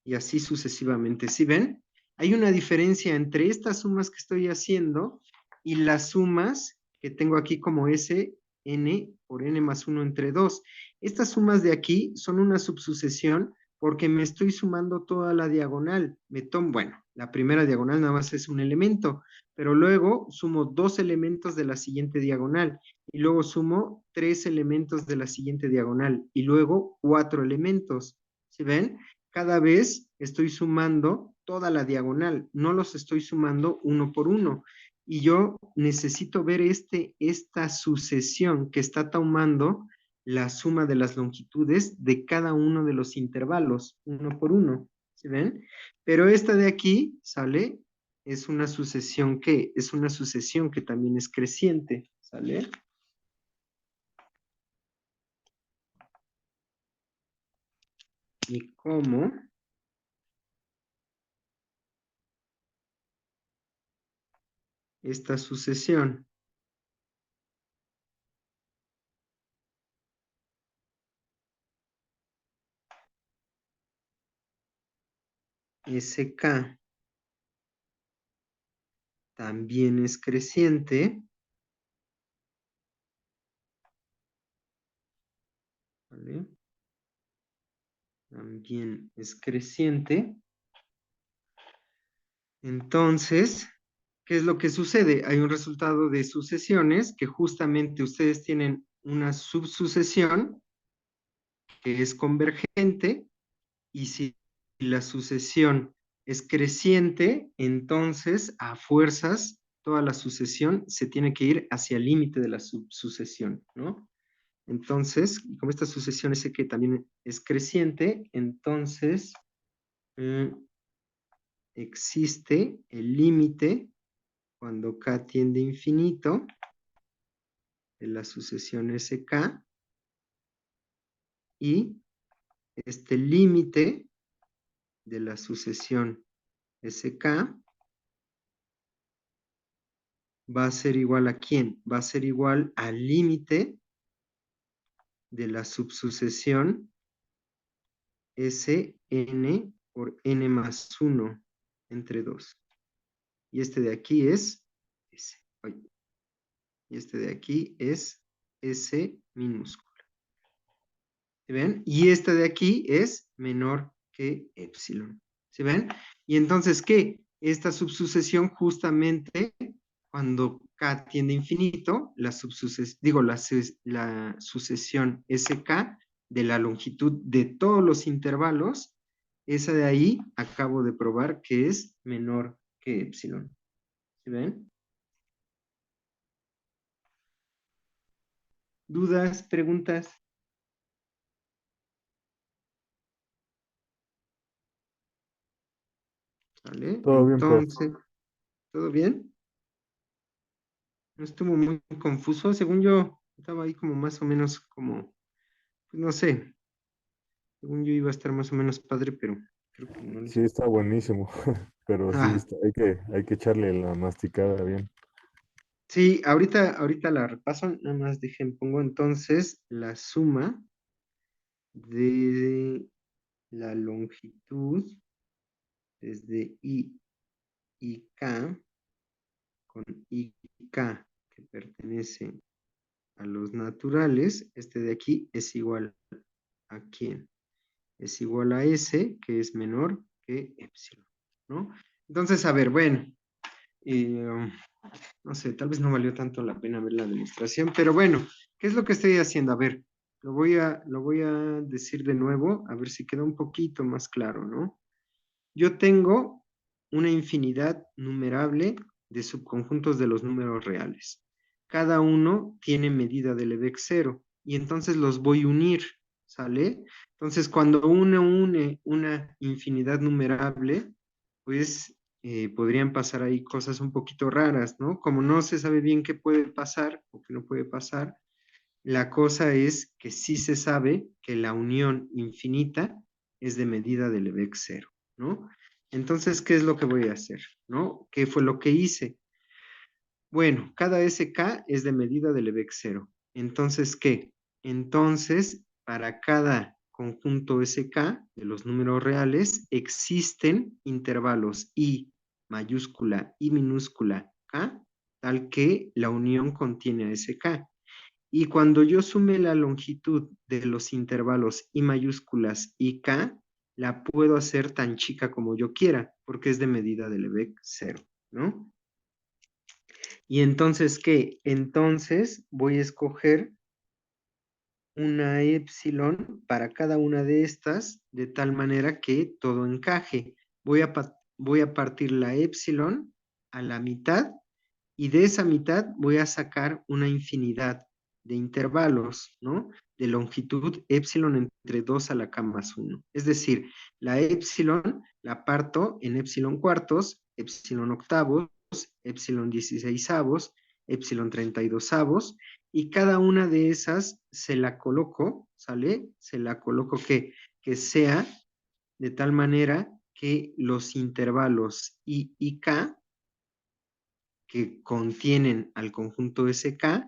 y así sucesivamente. ¿Sí ven? Hay una diferencia entre estas sumas que estoy haciendo y las sumas que tengo aquí como S, n por n más 1 entre 2. Estas sumas de aquí son una subsucesión porque me estoy sumando toda la diagonal. Bueno, la primera diagonal nada más es un elemento, pero luego sumo dos elementos de la siguiente diagonal y luego sumo tres elementos de la siguiente diagonal y luego cuatro elementos. ¿Sí ven? Cada vez estoy sumando toda la diagonal, no los estoy sumando uno por uno. Y yo necesito ver esta sucesión que está tomando la suma de las longitudes de cada uno de los intervalos, uno por uno. ¿Sí ven? Pero esta de aquí, ¿sale? Es una sucesión que, es una sucesión que también es creciente, ¿sale? ¿Y cómo? Esta sucesión SK también es creciente, ¿vale? También es creciente. Entonces, ¿qué es lo que sucede? Hay un resultado de sucesiones que justamente ustedes tienen una subsucesión que es convergente y si la sucesión es creciente, entonces a fuerzas toda la sucesión se tiene que ir hacia el límite de la subsucesión, ¿no? Entonces, como esta sucesión es que también es creciente, entonces eh, existe el límite cuando k tiende a infinito de la sucesión SK y este límite de la sucesión SK va a ser igual a ¿quién? Va a ser igual al límite de la subsucesión Sn por n más 1 entre 2. Y este de aquí es S. Y este de aquí es S minúsculo. ¿Sí ven? Y este de aquí es menor que epsilon. ¿Sí ven? Y entonces, ¿qué? Esta subsucesión justamente, cuando k tiende a infinito, la sucesión SK de la longitud de todos los intervalos, esa de ahí acabo de probar que es menor que epsilon. ¿Sí ven? ¿Dudas? ¿Preguntas? ¿Vale? Todo bien, profe. Entonces, ¿todo bien? No estuvo muy confuso, según yo estaba ahí como más o menos como, pues no sé, según yo iba a estar más o menos padre, pero creo que no Sí, les... está buenísimo, pero sí, Ah, hay que echarle la masticada bien. sí, ahorita la repaso, nada más dejen, pongo entonces la suma de la longitud desde I y K con I y K que pertenece a los naturales, este de aquí es igual a ¿quién? Es igual a S, que es menor que epsilon, ¿no? Entonces, a ver, bueno, um, no sé, tal vez no valió tanto la pena ver la demostración, pero bueno, ¿qué es lo que estoy haciendo? A ver, lo voy a decir de nuevo, a ver si queda un poquito más claro, ¿no? Yo tengo una infinidad numerable de subconjuntos de los números reales. Cada uno tiene medida de Lebesgue cero y entonces los voy a unir, ¿sale? Entonces, cuando uno une una infinidad numerable, pues podrían pasar ahí cosas un poquito raras, ¿no? Como no se sabe bien qué puede pasar o qué no puede pasar, la cosa es que sí se sabe que la unión infinita es de medida de Lebesgue cero, ¿no? Entonces, ¿qué es lo que voy a hacer? ¿No? ¿Qué fue lo que hice? Bueno, cada SK es de medida de Lebesgue cero. Entonces, ¿qué? Entonces, para cada conjunto SK de los números reales, existen intervalos I mayúscula y minúscula K, tal que la unión contiene a SK. Y cuando yo sume la longitud de los intervalos I mayúsculas y K, la puedo hacer tan chica como yo quiera, porque es de medida de Lebesgue cero, ¿no? Y entonces, ¿qué? Entonces voy a escoger una epsilon para cada una de estas, de tal manera que todo encaje. Voy a partir la epsilon a la mitad y de esa mitad voy a sacar una infinidad de intervalos, ¿no? De longitud epsilon entre 2 a la k más 1. Es decir, la epsilon la parto en epsilon cuartos, epsilon octavos, epsilon 16avos, epsilon 32avos, y cada una de esas se la coloco, ¿sale? Se la coloco que sea de tal manera que los intervalos I y K que contienen al conjunto SK,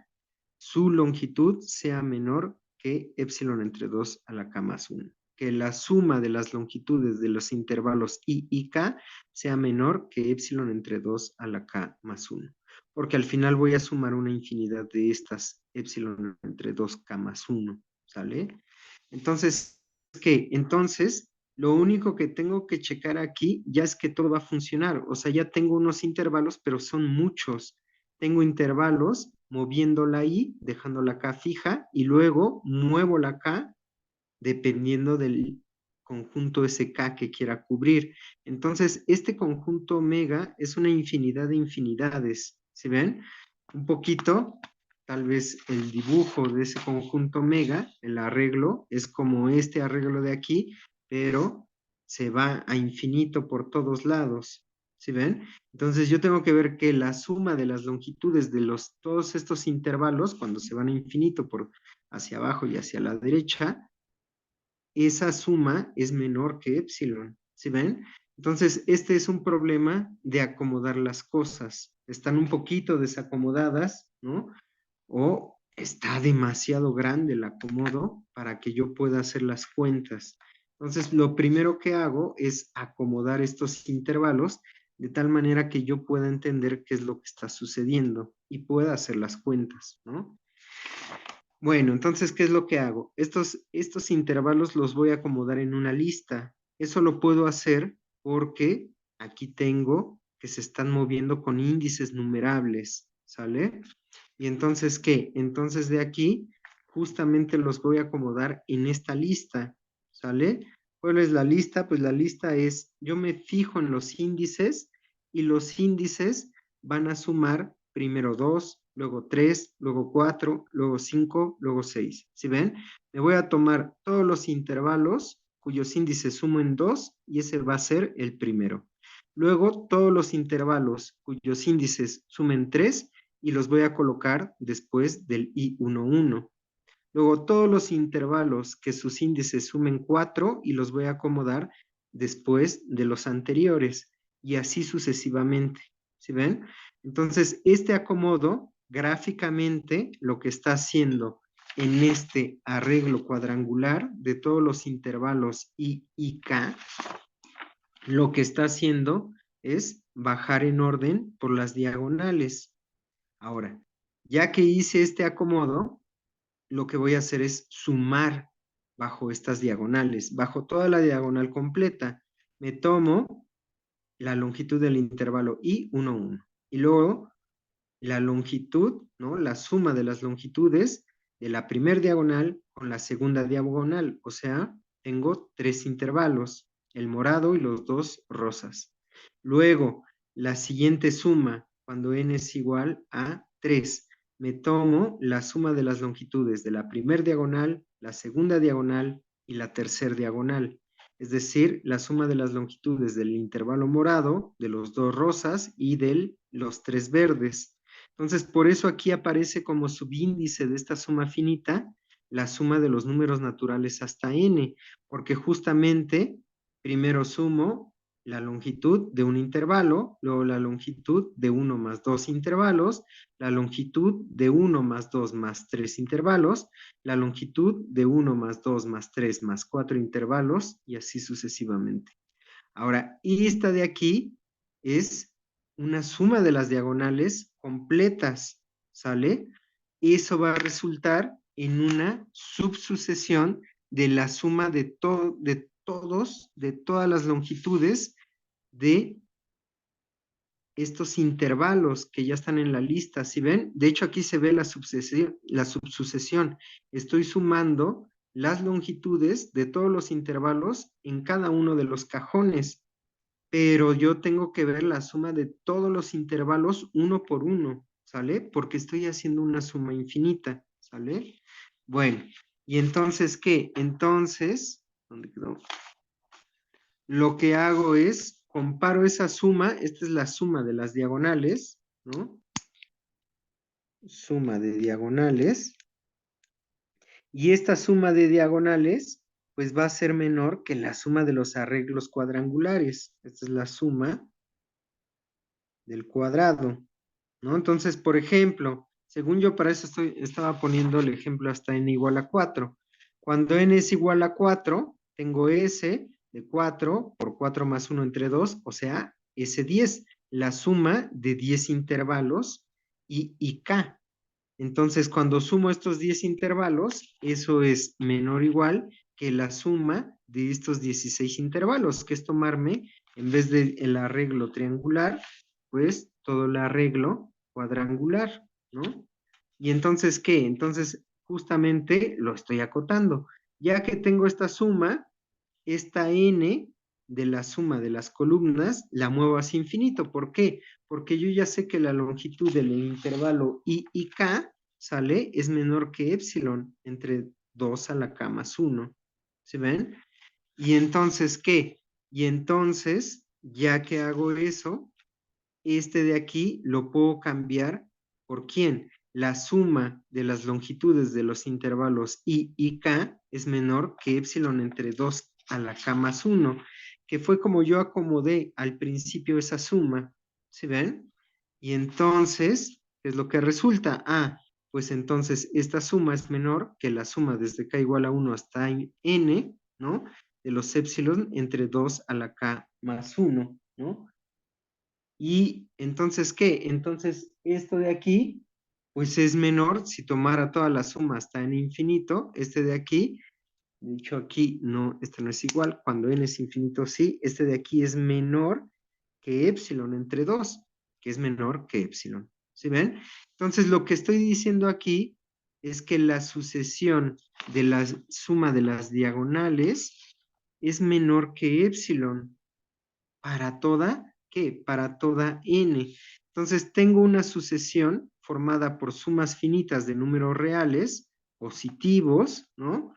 su longitud sea menor que epsilon entre 2 a la k más 1. Que la suma de las longitudes de los intervalos I y K sea menor que epsilon entre 2 a la k más 1. Porque al final voy a sumar una infinidad de estas epsilon entre 2k más 1. ¿Sale? Entonces, ¿qué? Entonces, lo único que tengo que checar aquí ya es que todo va a funcionar. O sea, ya tengo unos intervalos, pero son muchos. Tengo intervalos moviendo la I, dejando la K fija, y luego muevo la K dependiendo del conjunto SK que quiera cubrir. Entonces, este conjunto omega es una infinidad de infinidades. ¿Sí ven? Un poquito, tal vez el dibujo de ese conjunto omega, el arreglo, es como este arreglo de aquí, pero se va a infinito por todos lados. ¿Sí ven? Entonces yo tengo que ver que la suma de las longitudes de todos estos intervalos, cuando se van a infinito por hacia abajo y hacia la derecha, esa suma es menor que epsilon, ¿sí ven? Entonces, este es un problema de acomodar las cosas. Están un poquito desacomodadas, ¿no? O está demasiado grande el acomodo para que yo pueda hacer las cuentas. Entonces, lo primero que hago es acomodar estos intervalos de tal manera que yo pueda entender qué es lo que está sucediendo y pueda hacer las cuentas, ¿no? Bueno, entonces, ¿qué es lo que hago? Estos intervalos los voy a acomodar en una lista. Eso lo puedo hacer porque aquí tengo que se están moviendo con índices numerables, ¿sale? Y entonces, ¿qué? Entonces de aquí justamente los voy a acomodar en esta lista, ¿sale? ¿Cuál es la lista? Pues la lista es, yo me fijo en los índices y los índices van a sumar primero 2, luego 3, luego 4, luego 5, luego 6. ¿Sí ven? Me voy a tomar todos los intervalos cuyos índices sumen 2 y ese va a ser el primero. Luego todos los intervalos cuyos índices sumen 3 y los voy a colocar después del I11. Luego todos los intervalos que sus índices sumen 4 y los voy a acomodar después de los anteriores y así sucesivamente. ¿Sí ven? Entonces, este acomodo gráficamente lo que está haciendo en este arreglo cuadrangular de todos los intervalos I y K, lo que está haciendo es bajar en orden por las diagonales. Ahora, ya que hice este acomodo, lo que voy a hacer es sumar bajo estas diagonales, bajo toda la diagonal completa. Me tomo la longitud del intervalo I, 1, 1. Y luego la longitud, ¿no? La suma de las longitudes de la primera diagonal con la segunda diagonal. O sea, tengo 3 intervalos, el morado y los 2 rosas. Luego, la siguiente suma, cuando n es igual a 3, me tomo la suma de las longitudes de la primera diagonal, la segunda diagonal y la tercera diagonal. Es decir, la suma de las longitudes del intervalo morado, de los 2 rosas y de los 3 verdes. Entonces, por eso aquí aparece como subíndice de esta suma finita la suma de los números naturales hasta n, porque justamente primero sumo la longitud de un intervalo, luego la longitud de 1 más 2 intervalos, la longitud de 1 más 2 más 3 intervalos, la longitud de 1 más 2 más 3 más 4 intervalos y así sucesivamente. Ahora, esta de aquí es una suma de las diagonales completas, ¿sale? Eso va a resultar en una subsucesión de la suma de todas las longitudes de estos intervalos que ya están en la lista. ¿Sí ven? De hecho, aquí se ve la subsucesión. Estoy sumando las longitudes de todos los intervalos en cada uno de los cajones, pero yo tengo que ver la suma de todos los intervalos uno por uno, ¿sale? Porque estoy haciendo una suma infinita, ¿sale? Bueno, ¿y entonces qué? Entonces, ¿dónde quedó? Lo que hago es, comparo esa suma, esta es la suma de las diagonales, ¿no? Suma de diagonales, y esta suma de diagonales, pues va a ser menor que la suma de los arreglos cuadrangulares. Esta es la suma del cuadrado, ¿no? Entonces, por ejemplo, según yo para eso estaba poniendo el ejemplo hasta n igual a 4. Cuando n es igual a 4, tengo s de 4 por 4 más 1 entre 2, o sea, s10, la suma de 10 intervalos y k. Entonces, cuando sumo estos 10 intervalos, eso es menor o igual que la suma de estos 16 intervalos, que es tomarme, en vez del arreglo triangular, pues todo el arreglo cuadrangular, ¿no? Y entonces, ¿qué? Entonces, justamente lo estoy acotando. Ya que tengo esta suma, esta n de la suma de las columnas la muevo hacia infinito. ¿Por qué? Porque yo ya sé que la longitud del intervalo I y K, ¿sale? Es menor que epsilon entre 2 a la K más 1. ¿Se ven? Y entonces, ¿qué? Y entonces, ya que hago eso, este de aquí lo puedo cambiar por ¿quién? La suma de las longitudes de los intervalos I y K es menor que epsilon entre 2 a la K más 1, que fue como yo acomodé al principio esa suma. ¿Sí ven? Y entonces, ¿qué es lo que resulta? Pues entonces esta suma es menor que la suma desde K igual a 1 hasta N, ¿no? De los epsilon entre 2 a la K más 1, ¿no? Y entonces, ¿qué? Entonces, esto de aquí, pues es menor si tomara toda la suma hasta n infinito. Este de aquí, de hecho aquí no, este no es igual. Cuando n es infinito, sí. Este de aquí es menor que epsilon entre 2, que es menor que epsilon. ¿Sí ven? Entonces, lo que estoy diciendo aquí es que la sucesión de la suma de las diagonales es menor que epsilon para toda, ¿qué? Para toda n. Entonces tengo una sucesión formada por sumas finitas de números reales, positivos, ¿no?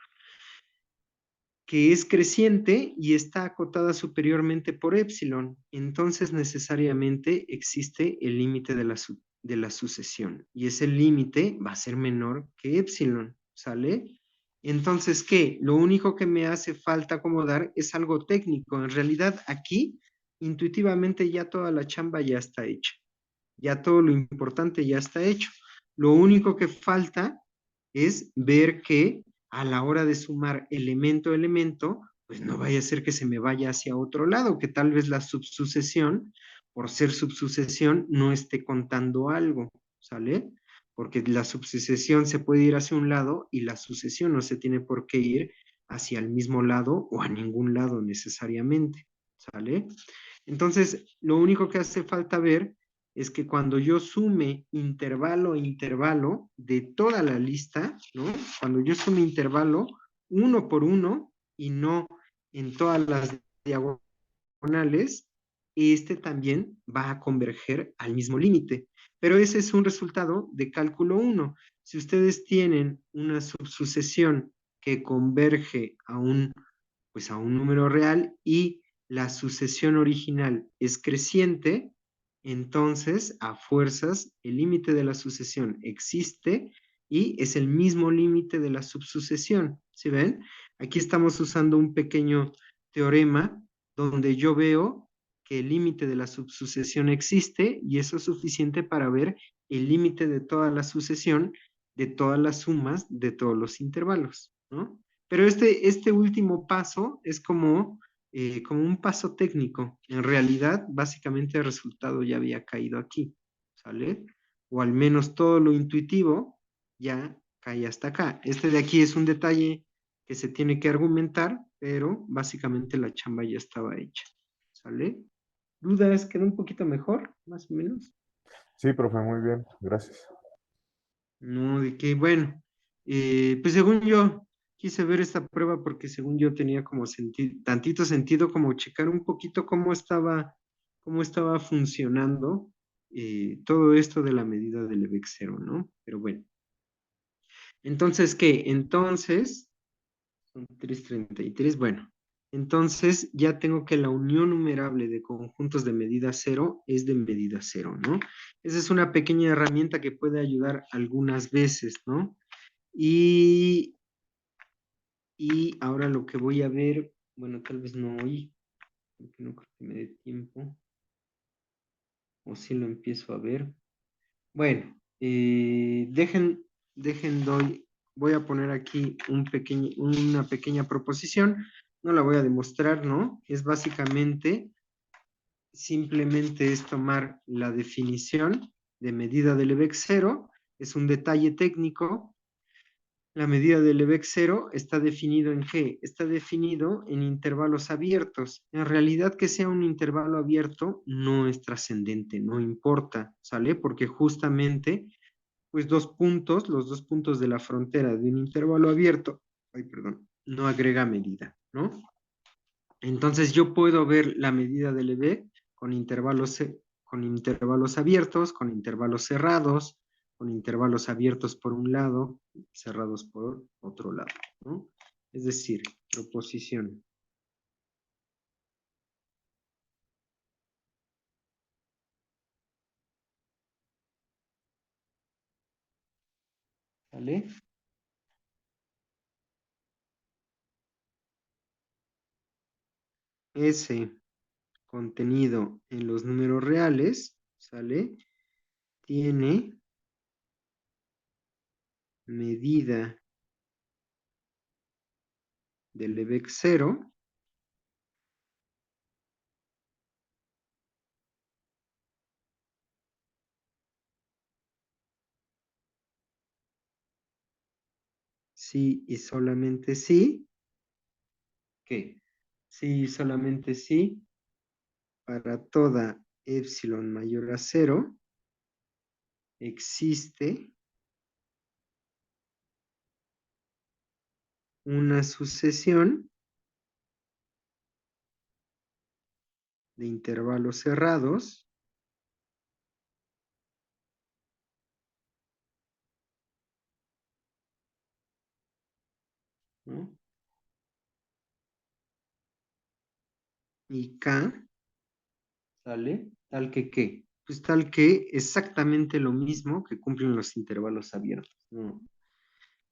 Que es creciente y está acotada superiormente por epsilon. Entonces necesariamente existe el límite de la sucesión. Y ese límite va a ser menor que epsilon, ¿sale? Entonces, ¿qué? Lo único que me hace falta acomodar es algo técnico. En realidad, aquí, intuitivamente, ya toda la chamba ya está hecha. Ya todo lo importante ya está hecho. Lo único que falta es ver que a la hora de sumar elemento a elemento, pues no vaya a ser que se me vaya hacia otro lado, que tal vez la subsucesión por ser subsucesión, no esté contando algo, ¿sale? Porque la subsucesión se puede ir hacia un lado y la sucesión no se tiene por qué ir hacia el mismo lado o a ningún lado necesariamente, ¿sale? Entonces, lo único que hace falta ver es que cuando yo sume intervalo a intervalo de toda la lista, ¿no? Cuando yo sume intervalo uno por uno y no en todas las diagonales, este también va a converger al mismo límite. Pero ese es un resultado de cálculo 1. Si ustedes tienen una subsucesión que converge pues a un número real y la sucesión original es creciente, entonces a fuerzas el límite de la sucesión existe y es el mismo límite de la subsucesión. ¿Sí ven? Aquí estamos usando un pequeño teorema donde yo veo que el límite de la subsucesión existe y eso es suficiente para ver el límite de toda la sucesión, de todas las sumas, de todos los intervalos, ¿no? Pero este último paso es como un paso técnico. En realidad, básicamente el resultado ya había caído aquí, ¿sale? O al menos todo lo intuitivo ya cae hasta acá. Este de aquí es un detalle que se tiene que argumentar, pero básicamente la chamba ya estaba hecha, ¿sale? ¿Dudas? ¿Quedó un poquito mejor, más o menos? Sí, profe, muy bien, gracias. No, de que, bueno, pues según yo quise ver esta prueba porque según yo tenía como tantito sentido como checar un poquito cómo estaba funcionando todo esto de la medida del EVEX cero, ¿no? Pero bueno, entonces, ¿qué? Entonces, son 333. Bueno, entonces ya tengo que la unión numerable de conjuntos de medida cero es de medida cero, ¿no? Esa es una pequeña herramienta que puede ayudar algunas veces, ¿no? Y, y ahora lo que voy a ver, bueno, tal vez no hoy, porque no creo que me dé tiempo, o si lo empiezo a ver. Bueno, voy a poner aquí una pequeña proposición, no la voy a demostrar, ¿no? Es básicamente, simplemente es tomar la definición de medida del EVEX cero, es un detalle técnico. La medida del EVEX cero está definido en qué? Está definido en intervalos abiertos. En realidad que sea un intervalo abierto no es trascendente, no importa, ¿sale? Porque justamente, pues los dos puntos de la frontera de un intervalo abierto, ay, perdón, no agrega medida, ¿no? Entonces yo puedo ver la medida del EV con intervalos abiertos, con intervalos cerrados, con intervalos abiertos por un lado, cerrados por otro lado, ¿no? Es decir, proposición. ¿Sale? Ese contenido en los números reales, ¿sale? Tiene medida del EVEX cero sí y solamente sí, ¿qué? Sí y solamente sí, para toda epsilon mayor a cero, existe una sucesión de intervalos cerrados, ¿no? Y K, ¿sale? Tal que ¿qué? Pues tal que exactamente lo mismo que cumplen los intervalos abiertos, ¿no?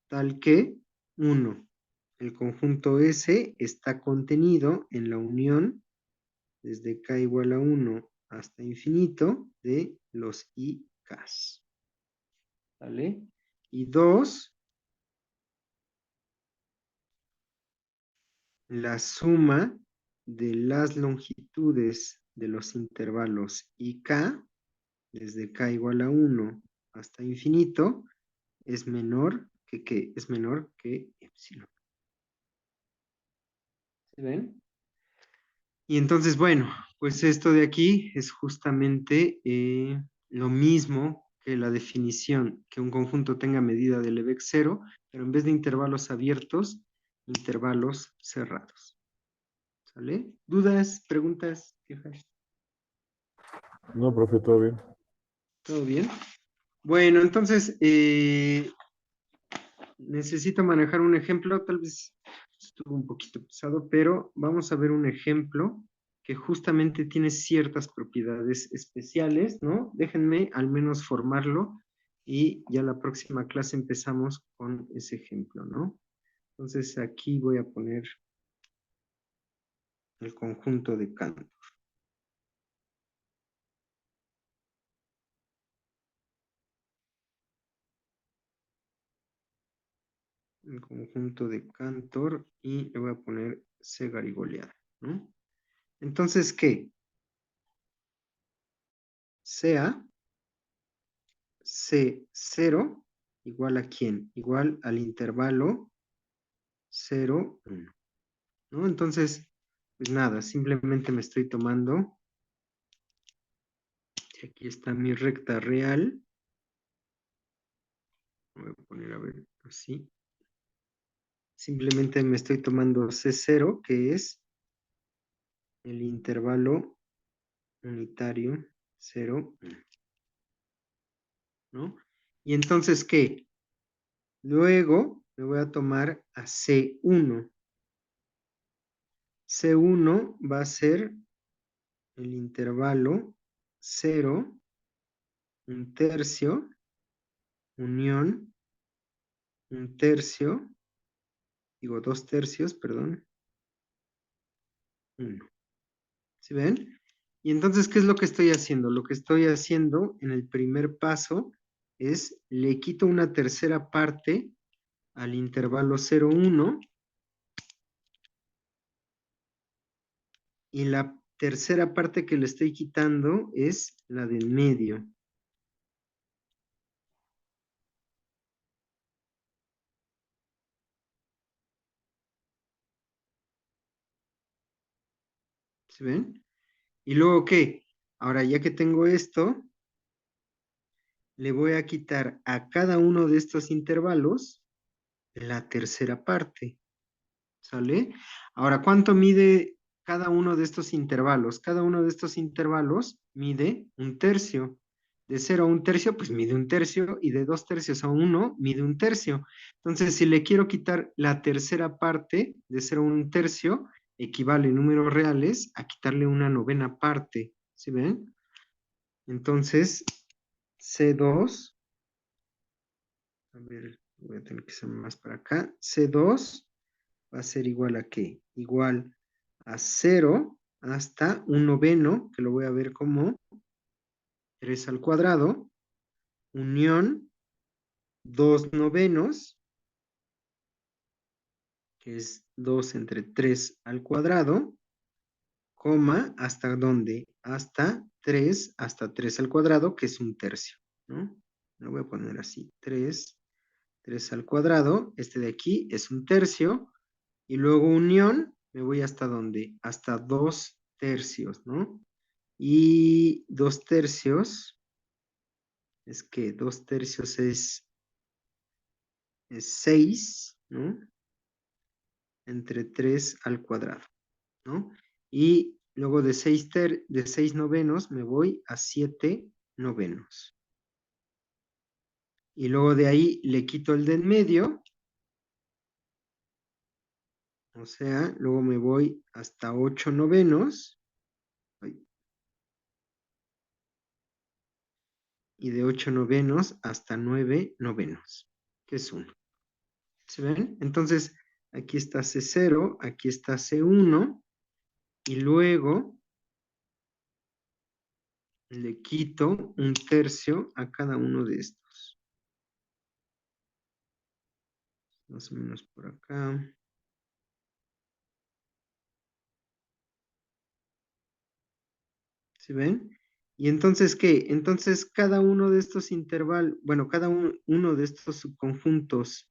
Tal que, uno, el conjunto S está contenido en la unión desde K igual a 1 hasta infinito de los IKs, ¿vale? Y dos, la suma de las longitudes de los intervalos ik, desde k igual a 1 hasta infinito, es menor que ¿qué? Es menor que epsilon. ¿Se ven? Y entonces, bueno, pues esto de aquí es justamente lo mismo que la definición, que un conjunto tenga medida de Lebesgue cero, pero en vez de intervalos abiertos, intervalos cerrados. ¿Sale? ¿Dudas, preguntas, quejas? No, profe, todo bien. ¿Todo bien? Bueno, entonces, necesito manejar un ejemplo, tal vez estuvo un poquito pesado, pero vamos a ver un ejemplo que justamente tiene ciertas propiedades especiales, ¿no? Déjenme al menos formarlo y ya la próxima clase empezamos con ese ejemplo, ¿no? Entonces aquí voy a poner el conjunto de Cantor. El conjunto de Cantor y le voy a poner Segarigoleada, ¿no? Entonces, ¿qué? Sea C0 igual a quién? Igual al intervalo 0, 1, ¿no? Entonces, pues nada, simplemente me estoy tomando, y aquí está mi recta real, voy a poner a ver así, simplemente me estoy tomando C0, que es el intervalo unitario 0, 1, ¿no? Y entonces, ¿qué? Luego me voy a tomar a C1. C1 va a ser el intervalo 0, un tercio, unión, un tercio, digo 2 tercios, perdón, 1. ¿Sí ven? Y entonces, ¿qué es lo que estoy haciendo? Lo que estoy haciendo en el primer paso es le quito una tercera parte al intervalo 0, 1 y la tercera parte que le estoy quitando es la del medio. ¿Sí ven? Y luego, ¿qué? Ahora, ya que tengo esto, le voy a quitar a cada uno de estos intervalos la tercera parte. ¿Sale? Ahora, ¿cuánto mide cada uno de estos intervalos? Cada uno de estos intervalos mide un tercio. De 0 a un tercio, pues mide un tercio, y de 2 tercios a 1 mide un tercio. Entonces, si le quiero quitar la tercera parte de 0 a un tercio, equivale en números reales a quitarle una novena parte. ¿Sí ven? Entonces, C2, a ver, voy a tener que hacer más para acá. C2 va a ser igual a ¿qué? Igual a 0 hasta un noveno, que lo voy a ver como 3 al cuadrado, unión 2 novenos, que es 2 entre 3 al cuadrado, coma, ¿hasta dónde? Hasta 3 al cuadrado, que es un tercio, ¿no? Lo voy a poner así, 3 al cuadrado, este de aquí es un tercio, y luego unión, me voy hasta dónde? Hasta 2 tercios, ¿no? Y 2 tercios, es que 2 tercios es 6, ¿no? Entre 3 al cuadrado, ¿no? Y luego de 6 novenos me voy a 7 novenos. Y luego de ahí le quito el de en medio, o sea, luego me voy hasta 8 novenos. Y de 8 novenos hasta 9 novenos, que es 1. ¿Se ven? Entonces, aquí está C0, aquí está C1, y luego le quito un tercio a cada uno de estos. Más o menos por acá. ¿Sí ven? Y entonces, ¿qué? Entonces, cada uno de estos intervalos, bueno, uno de estos subconjuntos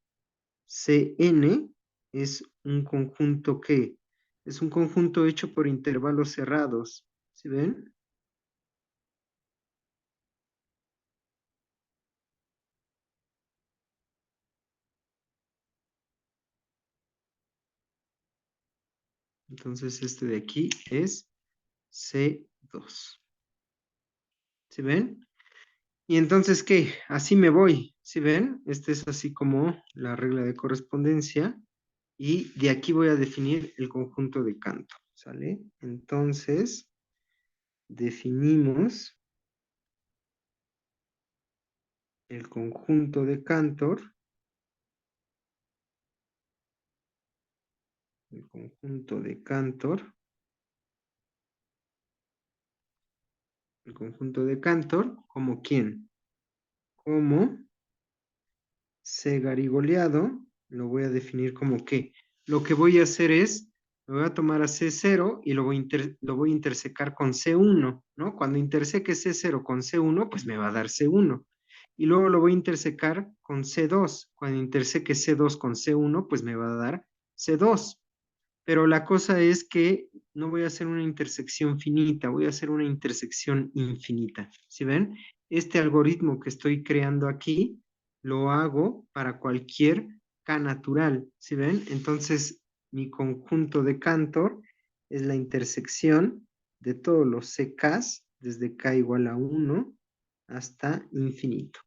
Cn es un conjunto que es un conjunto hecho por intervalos cerrados. ¿Sí ven? Entonces, este de aquí es C2. ¿Sí ven? Y entonces, ¿qué? Así me voy. ¿Sí ven? Este es así como la regla de correspondencia. Y de aquí voy a definir el conjunto de Cantor. ¿Sale? Entonces, definimos el conjunto de Cantor. El conjunto de Cantor. El conjunto de Cantor, ¿como quién? Como C garigoleado, lo voy a definir como que lo que voy a hacer es, me voy a tomar a C0 y lo voy a intersecar con C1, ¿no? Cuando interseque C0 con C1, pues me va a dar C1. Y luego lo voy a intersecar con C2. Cuando interseque C2 con C1, pues me va a dar C2. Pero la cosa es que no voy a hacer una intersección finita, voy a hacer una intersección infinita. ¿Sí ven? Este algoritmo que estoy creando aquí lo hago para cualquier K natural. ¿Sí ven? Entonces, mi conjunto de Cantor es la intersección de todos los CKs desde K igual a 1 hasta infinito.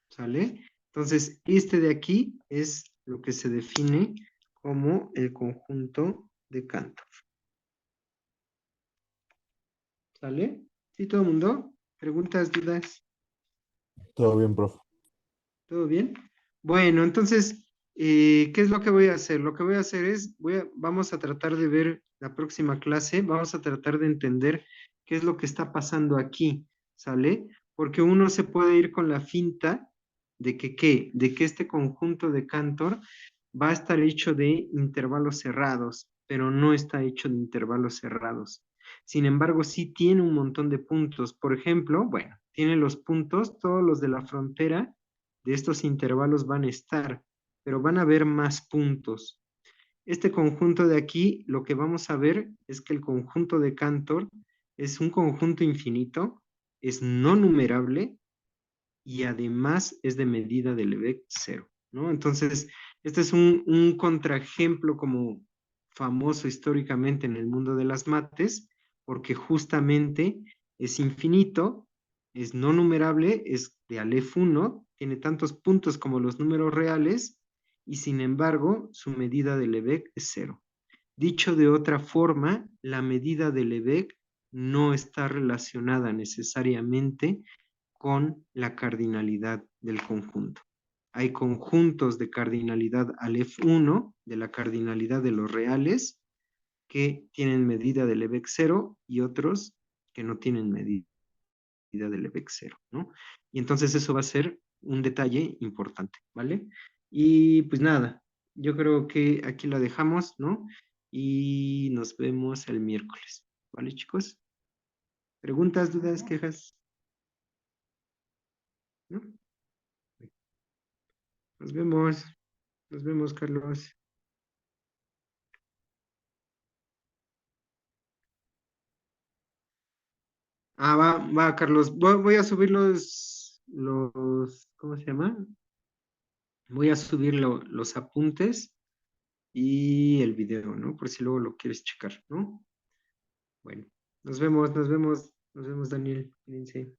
¿Sale? Entonces, este de aquí es lo que se define como el conjunto de Cantor. ¿Sale? ¿Sí, todo el mundo? ¿Preguntas, dudas? Todo bien, profe. ¿Todo bien? Bueno, entonces, ¿qué es lo que voy a hacer? Lo que voy a hacer es, vamos a tratar de ver la próxima clase, vamos a tratar de entender qué es lo que está pasando aquí, ¿sale? Porque uno se puede ir con la finta de que, ¿qué? De que este conjunto de Cantor va a estar hecho de intervalos cerrados, pero no está hecho de intervalos cerrados. Sin embargo, sí tiene un montón de puntos. Por ejemplo, bueno, tiene los puntos, todos los de la frontera de estos intervalos van a estar, pero van a haber más puntos. Este conjunto de aquí, lo que vamos a ver es que el conjunto de Cantor es un conjunto infinito, es no numerable y además es de medida de Lebesgue cero, ¿no? Entonces, este es un contraejemplo como famoso históricamente en el mundo de las mates, porque justamente es infinito, es no numerable, es de Aleph 1, tiene tantos puntos como los números reales, y sin embargo, su medida de Lebesgue es cero. Dicho de otra forma, la medida de Lebesgue no está relacionada necesariamente con la cardinalidad del conjunto. Hay conjuntos de cardinalidad Aleph 1, de la cardinalidad de los reales, que tienen medida de Lebesgue 0 y otros que no tienen medida de Lebesgue 0, ¿no? Y entonces eso va a ser un detalle importante, ¿vale? Y pues nada, yo creo que aquí la dejamos, ¿no? Y nos vemos el miércoles, ¿vale, chicos? ¿Preguntas, dudas, quejas? ¿No? Nos vemos, Carlos. Va, Carlos. Voy a subir ¿cómo se llama? Voy a subir los apuntes y el video, ¿no? Por si luego lo quieres checar, ¿no? Bueno, nos vemos, Daniel. Cuídense.